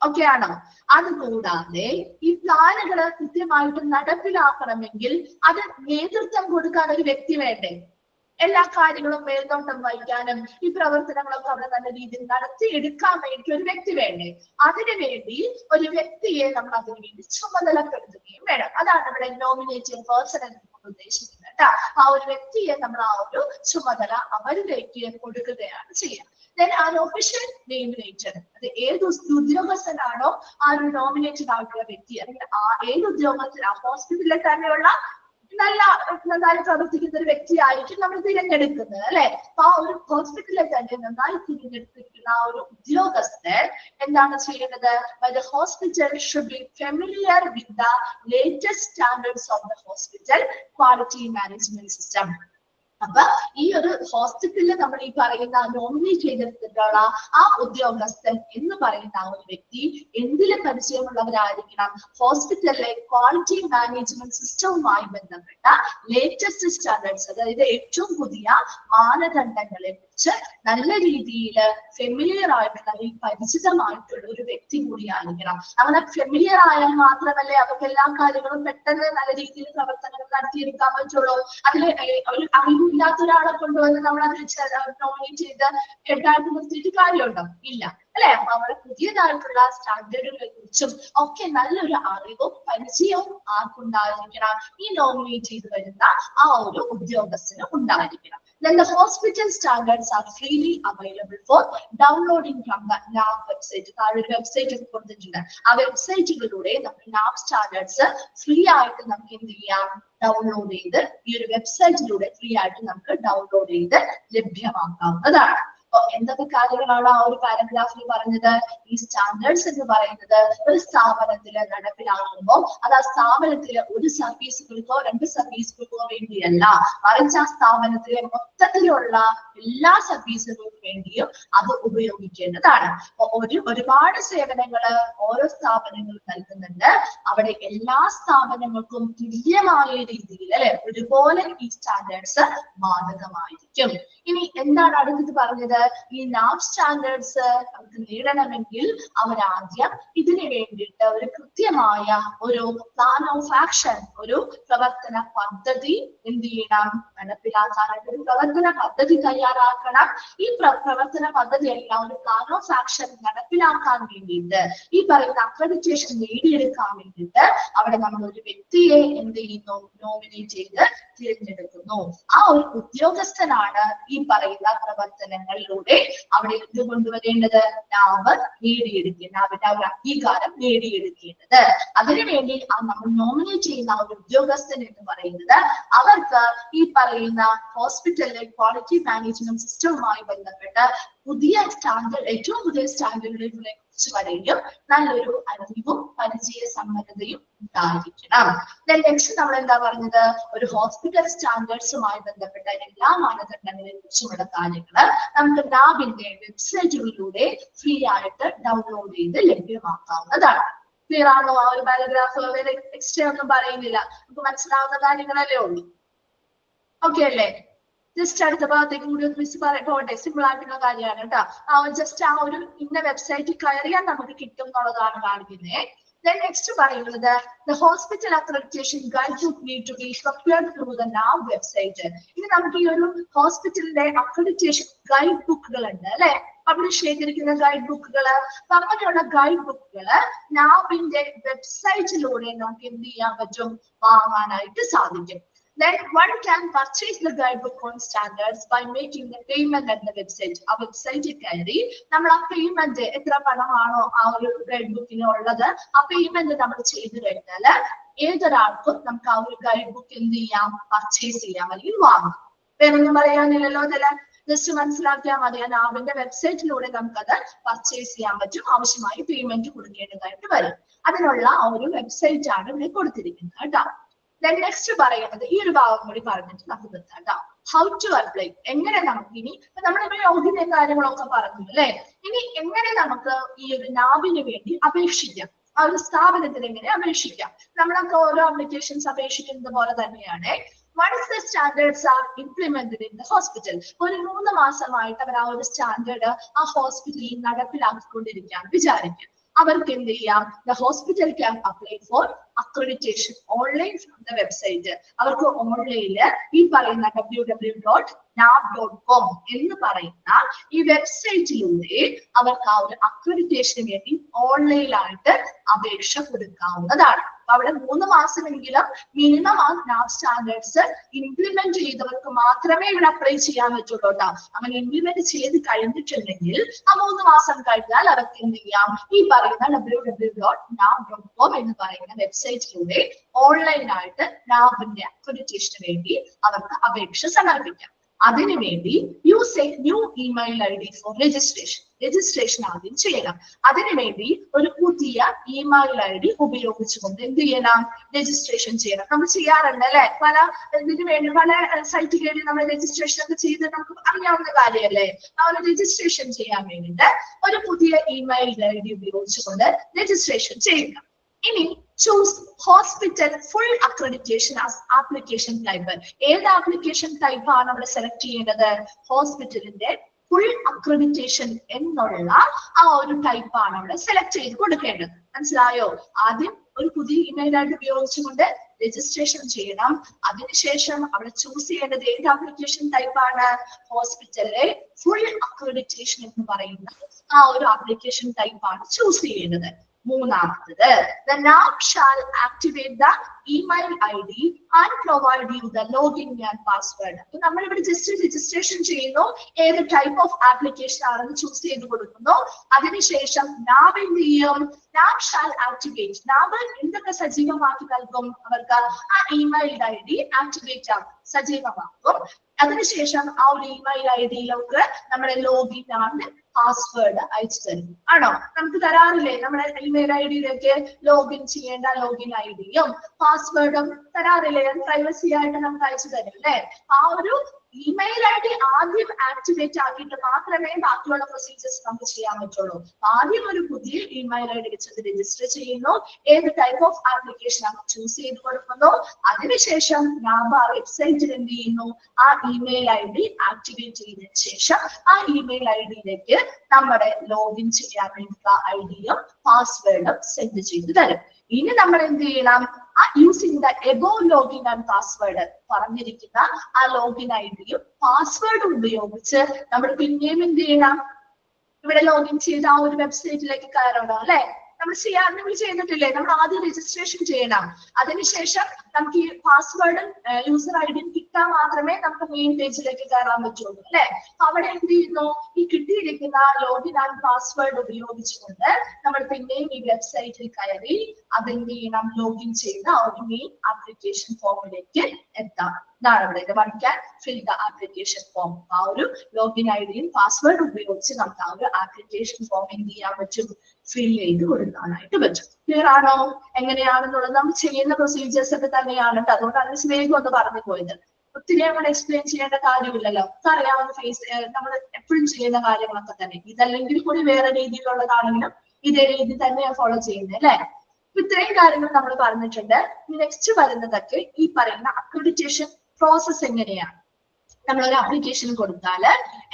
ഓക്കെ ആണോ? അതുകൂടാതെ ഈ പ്ലാനുകൾ കൃത്യമായിട്ട് നടപ്പിലാക്കണമെങ്കിൽ അത് നേതൃത്വം കൊടുക്കാൻ ഒരു വ്യക്തി വേണ്ടേ? എല്ലാ കാര്യങ്ങളും മേൽനോട്ടം വഹിക്കാനും ഈ പ്രവർത്തനങ്ങളൊക്കെ അവിടെ നല്ല രീതിയിൽ നടത്തിയെടുക്കാൻ വേണ്ടി ഒരു വ്യക്തി വേണ്ടേ? അതിനുവേണ്ടി ഒരു വ്യക്തിയെ നമ്മൾ അതിനു വേണ്ടി ചുമതലപ്പെടുത്തുകയും വേണം. അതാണ് ഇവിടെ നോമിനേറ്റഡ് പേഴ്സൺ എന്ന് ഉദ്ദേശിക്കുന്നത് കേട്ടോ. ആ ഒരു വ്യക്തിയെ നമ്മൾ ആ ഒരു ചുമതല അവരിലേക്ക് കൊടുക്കുകയാണ് ചെയ്യുക. Then an official nominated, അത് ഏത് ഉദ്യോഗസ്ഥനാണോ ആ ഒരു നോമിനേറ്റഡ് ആയിട്ടുള്ള വ്യക്തി അല്ലെങ്കിൽ ആ ഏത് ഉദ്യോഗസ്ഥൻ, ആ ഹോസ്പിറ്റലിൽ തന്നെയുള്ള നന്നായി പ്രവർത്തിക്കുന്ന ഒരു വ്യക്തിയായിരിക്കും നമ്മൾ തിരഞ്ഞെടുക്കുന്നത് അല്ലെ. അപ്പൊ ആ ഒരു ഹോസ്പിറ്റലിൽ തന്നെ നന്നായി തിരഞ്ഞെടുത്തിരിക്കുന്ന ആ ഒരു ഉദ്യോഗസ്ഥൻ എന്താണ് ചെയ്യേണ്ടത്? The hospital should be familiar with the latest standards of the hospital quality management system. അപ്പൊ ഈ ഒരു ഹോസ്പിറ്റലിൽ നമ്മൾ ഈ പറയുന്ന നോമിനേറ്റ് ചെയ്തിട്ടുള്ള ആ ഉദ്യോഗസ്ഥൻ എന്ന് പറയുന്ന ആ ഒരു വ്യക്തി എന്തിലെ പരിചയമുള്ളവരായിരിക്കണം? ഹോസ്പിറ്റലിലെ ക്വാളിറ്റി മാനേജ്മെന്റ് സിസ്റ്റവുമായി ബന്ധപ്പെട്ട ലേറ്റസ്റ്റ് സ്റ്റാൻഡേർഡ്സ്, അതായത് ഏറ്റവും പുതിയ മാനദണ്ഡങ്ങളെ കുറിച്ച് നല്ല രീതിയിൽ ഫെമിലിയർ ആയിട്ടുള്ള പരിചിതമായിട്ടുള്ള ഒരു വ്യക്തി കൂടിയായിരിക്കണം. അങ്ങനെ ഫെമിലിയർ ആയാൽ മാത്രമല്ലേ അവർക്ക് എല്ലാ കാര്യങ്ങളും പെട്ടെന്ന് നല്ല രീതിയിൽ പ്രവർത്തനങ്ങൾ നടത്തിയെടുക്കാൻ പറ്റുള്ളൂ. അതിൽ ഒരു അറിവില്ലാത്ത ഒരാളെ കൊണ്ടുവന്ന് നമ്മൾ അത് നോമിനേറ്റ് ചെയ്ത് ഹെഡായിട്ട് നിർത്തിയിട്ട് കാര്യമുണ്ടോ? ഇല്ല അല്ലെ. അപ്പൊ അവിടെ പുതിയതായിട്ടുള്ള സ്റ്റാൻഡേർഡുകളെ കുറിച്ചും ഒക്കെ നല്ലൊരു അറിവും പരിചയവും ആർക്കുണ്ടായിരിക്കണം? ഈ നോമിനേറ്റ് ചെയ്ത് വരുന്ന ആ ഒരു ഉദ്യോഗസ്ഥന് ഉണ്ടായിരിക്കണം. Then the hospital standards are freely available for downloading from the NAB website. താഴെ ഒരു വെബ്സൈറ്റ് ഒക്കെ കൊടുത്തിട്ടുണ്ട്. ആ വെബ്സൈറ്റുകളിലൂടെ നമുക്ക് NAB സ്റ്റാൻഡേർഡ്സ് ഫ്രീ ആയിട്ട് നമുക്ക് എന്ത് ചെയ്യാം? ഡൗൺലോഡ് ചെയ്ത് ഈ ഒരു വെബ്സൈറ്റിലൂടെ ഫ്രീ ആയിട്ട് നമുക്ക് ഡൗൺലോഡ് ചെയ്ത് ലഭ്യമാക്കാവുന്നതാണ്. അപ്പൊ എന്തൊക്കെ കാര്യങ്ങളാണ് ആ ഒരു പാരഗ്രാഫിൽ പറഞ്ഞത്? ഈ സ്റ്റാൻഡേർഡ്സ് എന്ന് പറയുന്നത് ഒരു സ്ഥാപനത്തില് നടപ്പിലാക്കുമ്പോൾ അത് ആ സ്ഥാപനത്തിലെ ഒരു സർവീസുകൾക്കോ രണ്ട് സർവീസുകൾക്കോ വേണ്ടിയല്ല, മറിച്ച് ആ സ്ഥാപനത്തിലെ മൊത്തത്തിലുള്ള എല്ലാ സർവീസുകൾക്കും വേണ്ടിയും അത് ഉപയോഗിക്കേണ്ടതാണ്. ഒരുപാട് സേവനങ്ങള് ഓരോ സ്ഥാപനങ്ങളും നൽകുന്നുണ്ട്. അവിടെ എല്ലാ സ്ഥാപനങ്ങൾക്കും തുല്യമായ രീതിയിൽ അല്ലെ ഒരുപോലെ ഈ സ്റ്റാൻഡേർഡ്സ് ബാധകമായിരിക്കും. ഇനി എന്താണ് അടുത്തത് പറഞ്ഞത്? ഈ NAB സ്റ്റാൻഡേർഡ്സ് അവർക്ക് നേടണമെങ്കിൽ അവരാദ്യം ഇതിനു വേണ്ടിയിട്ട് ഒരു കൃത്യമായ ഒരു പ്ലാൻ ഓഫ് ആക്ഷൻ, ഒരു പ്രവർത്തന പദ്ധതി എന്ത് ചെയ്യണം? നടപ്പിലാക്കാനായിട്ട് ഒരു പ്രവർത്തന പദ്ധതി തയ്യാറാക്കണം. ഈ പ്രവർത്തന പദ്ധതി എല്ലാം ഒരു പ്ലാൻ ഓഫ് ആക്ഷൻ നടപ്പിലാക്കാൻ വേണ്ടിയിട്ട് ഈ പറയുന്ന അക്രഡിറ്റേഷൻ നേടിയെടുക്കാൻ വേണ്ടിയിട്ട് അവിടെ നമ്മൾ ഒരു വ്യക്തിയെ എന്ത് ചെയ്യുന്നു? നോമിനേറ്റ് ചെയ്ത് തിരഞ്ഞെടുക്കുന്നു. ആ ഒരു ഉദ്യോഗസ്ഥനാണ് ഈ പറയുന്ന പ്രവർത്തനങ്ങളിലൂടെ അവിടെ എന്ത് കൊണ്ടുവരേണ്ടത്? നാവ് നേടിയെടുക്കുക, നാവിന്റെ ആ ഒരു അംഗീകാരം നേടിയെടുക്കേണ്ടത്. അതിനുവേണ്ടി നമ്മൾ നോമിനേറ്റ് ചെയ്യുന്ന ആ ഒരു ഉദ്യോഗസ്ഥൻ എന്ന് പറയുന്നത് അവർക്ക് ഈ പറയുന്ന ഹോസ്പിറ്റലിലെ ക്വാളിറ്റി മാനേജ്മെന്റ് സിസ്റ്റവുമായി ബന്ധപ്പെട്ട് പുതിയ സ്റ്റാൻഡേർഡ്, ഏറ്റവും പുതിയ സ്റ്റാൻഡേർഡുകളെ കുറിച്ച് വരെയും നല്ലൊരു അറിവും പരിചയ സമ്പന്നതയും ഉണ്ടായിരിക്കണം. നെക്സ്റ്റ് നമ്മൾ എന്താ പറഞ്ഞത്? ഒരു ഹോസ്പിറ്റൽ സ്റ്റാൻഡേർഡ്സുമായി ബന്ധപ്പെട്ട എല്ലാ മാനദണ്ഡങ്ങളെ കുറിച്ചുമുള്ള കാര്യങ്ങള് നമുക്ക് NABിന്റെ വെബ്സൈറ്റുകളിലൂടെ ഫ്രീ ആയിട്ട് ഡൗൺലോഡ് ചെയ്ത് ലഭ്യമാക്കാവുന്നതാണ്. ക്ലിയർ ആണോ? ആ ഒരു പാരഗ്രാഫ് വേറെ എക്സ്ട്രാ ഒന്നും പറയുന്നില്ല, നമുക്ക് മനസ്സിലാവുന്ന കാര്യങ്ങളല്ലേ ഉള്ളൂ. ഓക്കെ അല്ലേ? ജസ്റ്റ് അടുത്ത ഭാഗത്തേക്ക് കൂടി മിസ് പോട്ടെ, സിമ്പിൾ ആയിട്ടുള്ള കാര്യമാണ് കേട്ടോ. ജസ്റ്റ് ആ ഒരു ഇന്ന വെബ്സൈറ്റിൽ കയറിയാൽ നമുക്ക് കിട്ടും എന്നുള്ളതാണ് കാണിക്കുന്നത്. Then next പറയുന്നത് the hospital accreditation guidebook need to be prepared through the NAB website. ഇനി നമുക്ക് ഈ ഒരു ഹോസ്പിറ്റലിന്റെ അക്രഡിറ്റേഷൻ ഗൈഡ് ബുക്കുകൾ ഉണ്ട് അല്ലെ, പബ്ലിഷ് ചെയ്തിരിക്കുന്ന ഗൈഡ് ബുക്കുകള്. അങ്ങനെയുള്ള ഗൈഡ് ബുക്കുകള് NABിന്റെ വെബ്സൈറ്റിലൂടെ നമുക്ക് എന്ത് ചെയ്യാൻ പറ്റും? വാങ്ങാനായിട്ട് സാധിക്കും. Then one can purchase the guidebook on standards by making the payment at the website. ആ വെബ്സൈറ്റിൽ കയറി നമ്മൾ ആ പേയ്മെന്റ് എത്ര പണമാണോ ആ ഒരു ഗൈഡ് ബുക്കിന് ഉള്ളത്, ആ പേയ്മെന്റ് നമ്മൾ ചെയ്തു കഴിഞ്ഞാൽ ഏതൊരാൾക്കും നമുക്ക് ആ ഒരു ഗൈഡ് ബുക്ക് എന്ത് ചെയ്യാം? പർച്ചേസ് ചെയ്യാം അല്ലെങ്കിൽ വാങ്ങാം. വേറൊന്നും പറയാനില്ലല്ലോ ഇതില്, ജസ്റ്റ് മനസ്സിലാക്കിയാൽ മതി. NABിന്റെ വെബ്സൈറ്റിലൂടെ നമുക്കത് പർച്ചേസ് ചെയ്യാൻ പറ്റും. ആവശ്യമായി പേയ്മെന്റ് കൊടുക്കേണ്ടതായിട്ട് വരും. അതിനുള്ള ആ ഒരു വെബ്സൈറ്റ് ആണ് ഇവിടെ കൊടുത്തിരിക്കുന്നത് കേട്ടോ. നെക്സ്റ്റ് പറയുന്നത് ഈ ഒരു ഭാഗം കൂടി പറഞ്ഞിട്ട് നമുക്ക് നിർത്താം. ഹൗ ടു അപ്ലൈ, എങ്ങനെ നമുക്ക് ഇനി നമ്മളിപ്പോ യോഗ്യതയും കാര്യങ്ങളൊക്കെ പറഞ്ഞു അല്ലെ, ഇനി എങ്ങനെ നമുക്ക് ഈ ഒരു NABിന് വേണ്ടി അപേക്ഷിക്കാം? ആ ഒരു സ്ഥാപനത്തിന് എങ്ങനെ അപേക്ഷിക്കാം? നമ്മളൊക്കെ ഓരോ അപ്ലിക്കേഷൻസ് അപേക്ഷിക്കുന്നത് പോലെ തന്നെയാണ്. Once the standards are implemented in the hospital, ഒരു 3 മാസമായിട്ട് അവർ ആ ഒരു സ്റ്റാൻഡേർഡ് ആ ഹോസ്പിറ്റലിൽ നടപ്പിലാക്കിക്കൊണ്ടിരിക്കുകയാണ് വിചാരിക്കുക. അവർക്ക് എന്ത് ചെയ്യാം? The hospital can apply for accreditation online from the website. അവർക്ക് ഓൺലൈനില് ഈ പറയുന്ന www.nab.gov nav.com എന്ന് പറയുന്ന ഈ വെബ്സൈറ്റിലൂടെ അവർക്ക് ആ ഒരു അക്രഡിറ്റേഷന് വേണ്ടി ഓൺലൈനായിട്ട് അപേക്ഷ കൊടുക്കാവുന്നതാണ്. അപ്പൊ അവിടെ 3 മാസമെങ്കിലും മിനിമം ആ നാവ് സ്റ്റാൻഡേർഡ്സ് ഇംപ്ലിമെന്റ് ചെയ്തവർക്ക് മാത്രമേ ഇവിടെ അപ്ലൈ ചെയ്യാൻ പറ്റുള്ളൂ കേട്ടോ. അങ്ങനെ ഇംപ്ലിമെന്റ് ചെയ്ത് കഴിഞ്ഞിട്ടുണ്ടെങ്കിൽ ആ 3 മാസം കഴിഞ്ഞാൽ അവർക്ക് എന്ത് ചെയ്യാം, ഈ പറയുന്ന www.nav.com എന്ന് പറയുന്ന വെബ്സൈറ്റിലൂടെ ഓൺലൈനായിട്ട് നാവിന്റെ അക്രഡിറ്റേഷന് വേണ്ടി അവർക്ക് അപേക്ഷ സമർപ്പിക്കാം. അതിനുവേണ്ടി use A new email ID four registration ആദ്യം ചെയ്യണം. അതിനുവേണ്ടി ഒരു പുതിയ ഇമെയിൽ ID ഉപയോഗിച്ചുകൊണ്ട് എന്ത് ചെയ്യണം, രജിസ്ട്രേഷൻ ചെയ്യണം. നമ്മൾ ചെയ്യാറുണ്ട് അല്ലെ, പല ഇതിനു വേണ്ടി പല സൈറ്റിൽ വേണ്ടി നമ്മൾ രജിസ്ട്രേഷൻ ഒക്കെ ചെയ്ത് നമുക്ക് അറിയാവുന്ന കാര്യമല്ലേ. ആ ഒരു രജിസ്ട്രേഷൻ ചെയ്യാൻ വേണ്ടിയിട്ട് ഒരു പുതിയ ഇമെയിൽ ID ഉപയോഗിച്ചുകൊണ്ട് രജിസ്ട്രേഷൻ ചെയ്യുക. ഇനി choose hospital full accreditation as application type. ഏത് ആപ്ലിക്കേഷൻ ടൈപ്പ് ആണ് അവിടെ സെലക്ട് ചെയ്യേണ്ടത്? ഹോസ്പിറ്റലിന്റെ ഫുൾ അക്രഡിറ്റേഷൻ എന്നുള്ള ആ ഒരു ടൈപ്പ് ആണ് അവിടെ സെലക്ട് ചെയ്ത് കൊടുക്കേണ്ടത്. മനസ്സിലായോ? ആദ്യം ഒരു പുതിയ ഇമെയിൽ ID ഉപയോഗിച്ചുകൊണ്ട് രജിസ്ട്രേഷൻ ചെയ്യണം. അതിനുശേഷം അവിടെ ചൂസ് ചെയ്യേണ്ടത് ഏത് ആപ്ലിക്കേഷൻ ടൈപ്പ് ആണ്? ഹോസ്പിറ്റലിലെ ഫുൾ അക്രഡിറ്റേഷൻ എന്ന് പറയുന്ന ആ ഒരു ആപ്ലിക്കേഷൻ ടൈപ്പ് ആണ് ചൂസ് ചെയ്യേണ്ടത്. മൂന്നാമത്തത്, the NAV shall activate the email ID and provide you the login and password. അപ്പൊ നമ്മൾ ഇവിടെ ജസ്റ്റ് രജിസ്ട്രേഷൻ ചെയ്യുന്നു, ഏത് ടൈപ്പ് ഓഫ് ആപ്ലിക്കേഷൻ ആണെന്ന് ചൂസ് ചെയ്ത് കൊടുക്കുന്നു. അതിനുശേഷം NAV എന്ത് ചെയ്യും? NAV shall activate. NAV എന്തൊക്കെ സജീവമാക്കി നൽകും? അവർക്ക് ആ ഇമെയിൽ ID ആക്ടിവേറ്റ് ആകും, സജീവമാക്കും. അതിനുശേഷം ആ ഒരു ഇമെയിൽ IDയിലേക്ക് നമ്മുടെ ലോഗിൻ ആണ് പാസ്വേഡ് അയച്ചു തരും. ആണോ? നമുക്ക് തരാറില്ലേ നമ്മുടെ ഇമെയിൽ IDയിലേക്ക് ലോഗിൻ ചെയ്യേണ്ട ലോഗിൻ IDയും പാസ്വേഡും തരാറില്ലേ? അത് പ്രൈവസി ആയിട്ട് നമുക്ക് അയച്ചു തരും അല്ലേ? ആ ഒരു ഇമെയിൽ ID ആദ്യം ആക്ടിവേറ്റ് ആക്കിയിട്ട് മാത്രമേ ബാക്കിയുള്ള പ്രൊസീജിയേഴ്സ് നമുക്ക് ചെയ്യാൻ പറ്റുള്ളൂ. ആദ്യം ഒരു പുതിയ ഇമെയിൽ ID വെച്ചത് രജിസ്റ്റർ ചെയ്യുന്നു, ഏത് ടൈപ്പ് ഓഫ് ആപ്ലിക്കേഷൻ ആണ് ചൂസ് ചെയ്ത് കൊടുക്കുന്നു. അതിനുശേഷം നാബ വെബ്സൈറ്റിൽ എന്ത് ചെയ്യുന്നു? ആ ഇമെയിൽ ID ആക്ടിവേറ്റ് ചെയ്തതിനു ശേഷം ആ ഇമെയിൽ IDയിലേക്ക് നമ്മുടെ ലോഗിൻ ചെയ്യാൻ വേണ്ടിയിട്ടുള്ള IDയും പാസ്വേഡും സെൻഡ് ചെയ്ത് തരും. ഇനി നമ്മൾ എന്ത് ചെയ്യണം? ആ using the above login and password പറഞ്ഞിരിക്കുന്ന ആ ലോഗിൻ IDയും പാസ്വേഡും ഉപയോഗിച്ച് നമ്മൾ പിന്നെയും എന്ത് ചെയ്യണം? ഇവിടെ ലോഗിൻ ചെയ്ത് ആ ഒരു വെബ്സൈറ്റിലേക്ക് കയറണം അല്ലെ. നമ്മൾ ചെയ്തിട്ടില്ലേ? നമ്മൾ ആദ്യം രജിസ്ട്രേഷൻ ചെയ്യണം. അതിനുശേഷം നമുക്ക് ഈ പാസ്വേഡും യൂസർ IDയും കിട്ടാൻ മാത്രമേ നമുക്ക് മെയിൻ പേജിലേക്ക് കയറാൻ പറ്റുള്ളൂ അല്ലെ. അവിടെ എന്ത് ചെയ്യുന്നു? ഈ കിട്ടിയിരിക്കുന്ന ലോഗിൻ ആൻഡ് പാസ്വേഡ് ഉപയോഗിച്ചുകൊണ്ട് നമ്മൾ പിന്നെയും ഈ വെബ്സൈറ്റിൽ കയറി അതെന്ത് ചെയ്യണം? ലോഗിൻ ചെയ്ത് ആ ഒരു മെയിൻ ആപ്ലിക്കേഷൻ ഫോമിലേക്ക് എത്താം. ഇതാണ് ഇവിടെ one can fill the application form. ആ ഒരു ലോഗിൻ IDയും പാസ്വേഡ് ഉപയോഗിച്ച് നമുക്ക് ആ ഒരു ആപ്ലിക്കേഷൻ ഫോം എന്ത് ചെയ്യാൻ പറ്റും? ഫിൽ ചെയ്ത് കൊടുക്കാനായിട്ട് പറ്റും. ക്ലിയർ ആണോ? എങ്ങനെയാണെന്നുള്ളത് നമ്മൾ ചെയ്യുന്ന പ്രൊസീജിയേഴ്സ് ഒക്കെ തന്നെയാണ്. അതുകൊണ്ടാണ് വേഗം ഒന്ന് പറഞ്ഞു പോയത്. ഒത്തിരി അങ്ങനെ എക്സ്പ്ലെയിൻ ചെയ്യേണ്ട കാര്യമില്ലല്ലോ. അറിയാവുന്ന നമ്മൾ എപ്പോഴും ചെയ്യുന്ന കാര്യങ്ങളൊക്കെ തന്നെ. ഇതല്ലെങ്കിൽ കൂടി വേറെ രീതിയിലുള്ളതാണെങ്കിലും ഇതേ രീതി തന്നെയാണ് ഫോളോ ചെയ്യുന്നത് അല്ലെ. ഇത്രയും കാര്യങ്ങൾ നമ്മൾ പറഞ്ഞിട്ടുണ്ട്. നെക്സ്റ്റ് വരുന്നതൊക്കെ ഈ പറയുന്ന അക്രഡിറ്റേഷൻ പ്രോസസ് എങ്ങനെയാണ്? നമ്മളൊരു ആപ്ലിക്കേഷൻ കൊടുത്താൽ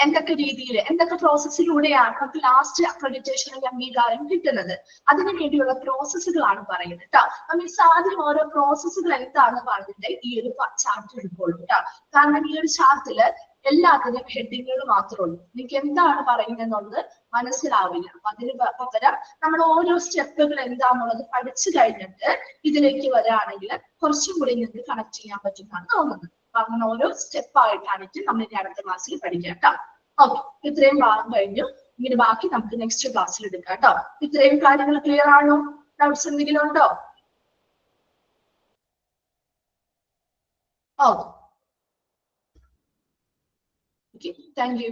എന്തൊക്കെ രീതിയിൽ എന്തൊക്കെ പ്രോസസ്സിലൂടെയാണ് നമുക്ക് ലാസ്റ്റ് അക്രഡിറ്റേഷൻ അംഗീകാരം കിട്ടുന്നത്? അതിനു വേണ്ടിയുള്ള പ്രോസസ്സുകളാണ് പറയുന്നത് കേട്ടോ. മീൻസ് ആദ്യം ഓരോ പ്രോസസ്സുകൾ എന്താണെന്ന് പറഞ്ഞിട്ട് ഈ ഒരു ചാർട്ട് എടുക്കുള്ളൂ കേട്ടോ. കാരണം ഈ ഒരു ചാർട്ടില് എല്ലാത്തിനും ഹെഡിങ്ങുകൾ മാത്രമേ ഉള്ളൂ. നിങ്ങൾക്ക് എന്താണ് പറയുന്നതെന്നുള്ളത് മനസ്സിലാവില്ല. അപ്പൊ അതിന് പകരം നമ്മൾ ഓരോ സ്റ്റെപ്പുകൾ എന്താണെന്നുള്ളത് പഠിച്ചു കഴിഞ്ഞിട്ട് ഇതിലേക്ക് വരികയാണെങ്കിൽ കുറച്ചും കൂടി നിങ്ങൾക്ക് കണക്ട് ചെയ്യാൻ പറ്റുന്നതാണ് തോന്നുന്നത്. അപ്പൊ അങ്ങനെ ഓരോ സ്റ്റെപ്പായിട്ടാണ് നമ്മൾ ഇനി അടുത്ത ക്ലാസ്സിൽ പഠിക്കാം കേട്ടോ. ഓക്കെ, ഇത്രയും ഭാഗം കഴിഞ്ഞു. ഇങ്ങനെ ബാക്കി നമുക്ക് നെക്സ്റ്റ് ക്ലാസ്സിൽ എടുക്കാം കേട്ടോ. ഇത്രയും കാര്യങ്ങൾ ക്ലിയർ ആണോ? ഡൗട്ട്സ് എന്തെങ്കിലും ഉണ്ടോ? Okay, thank you.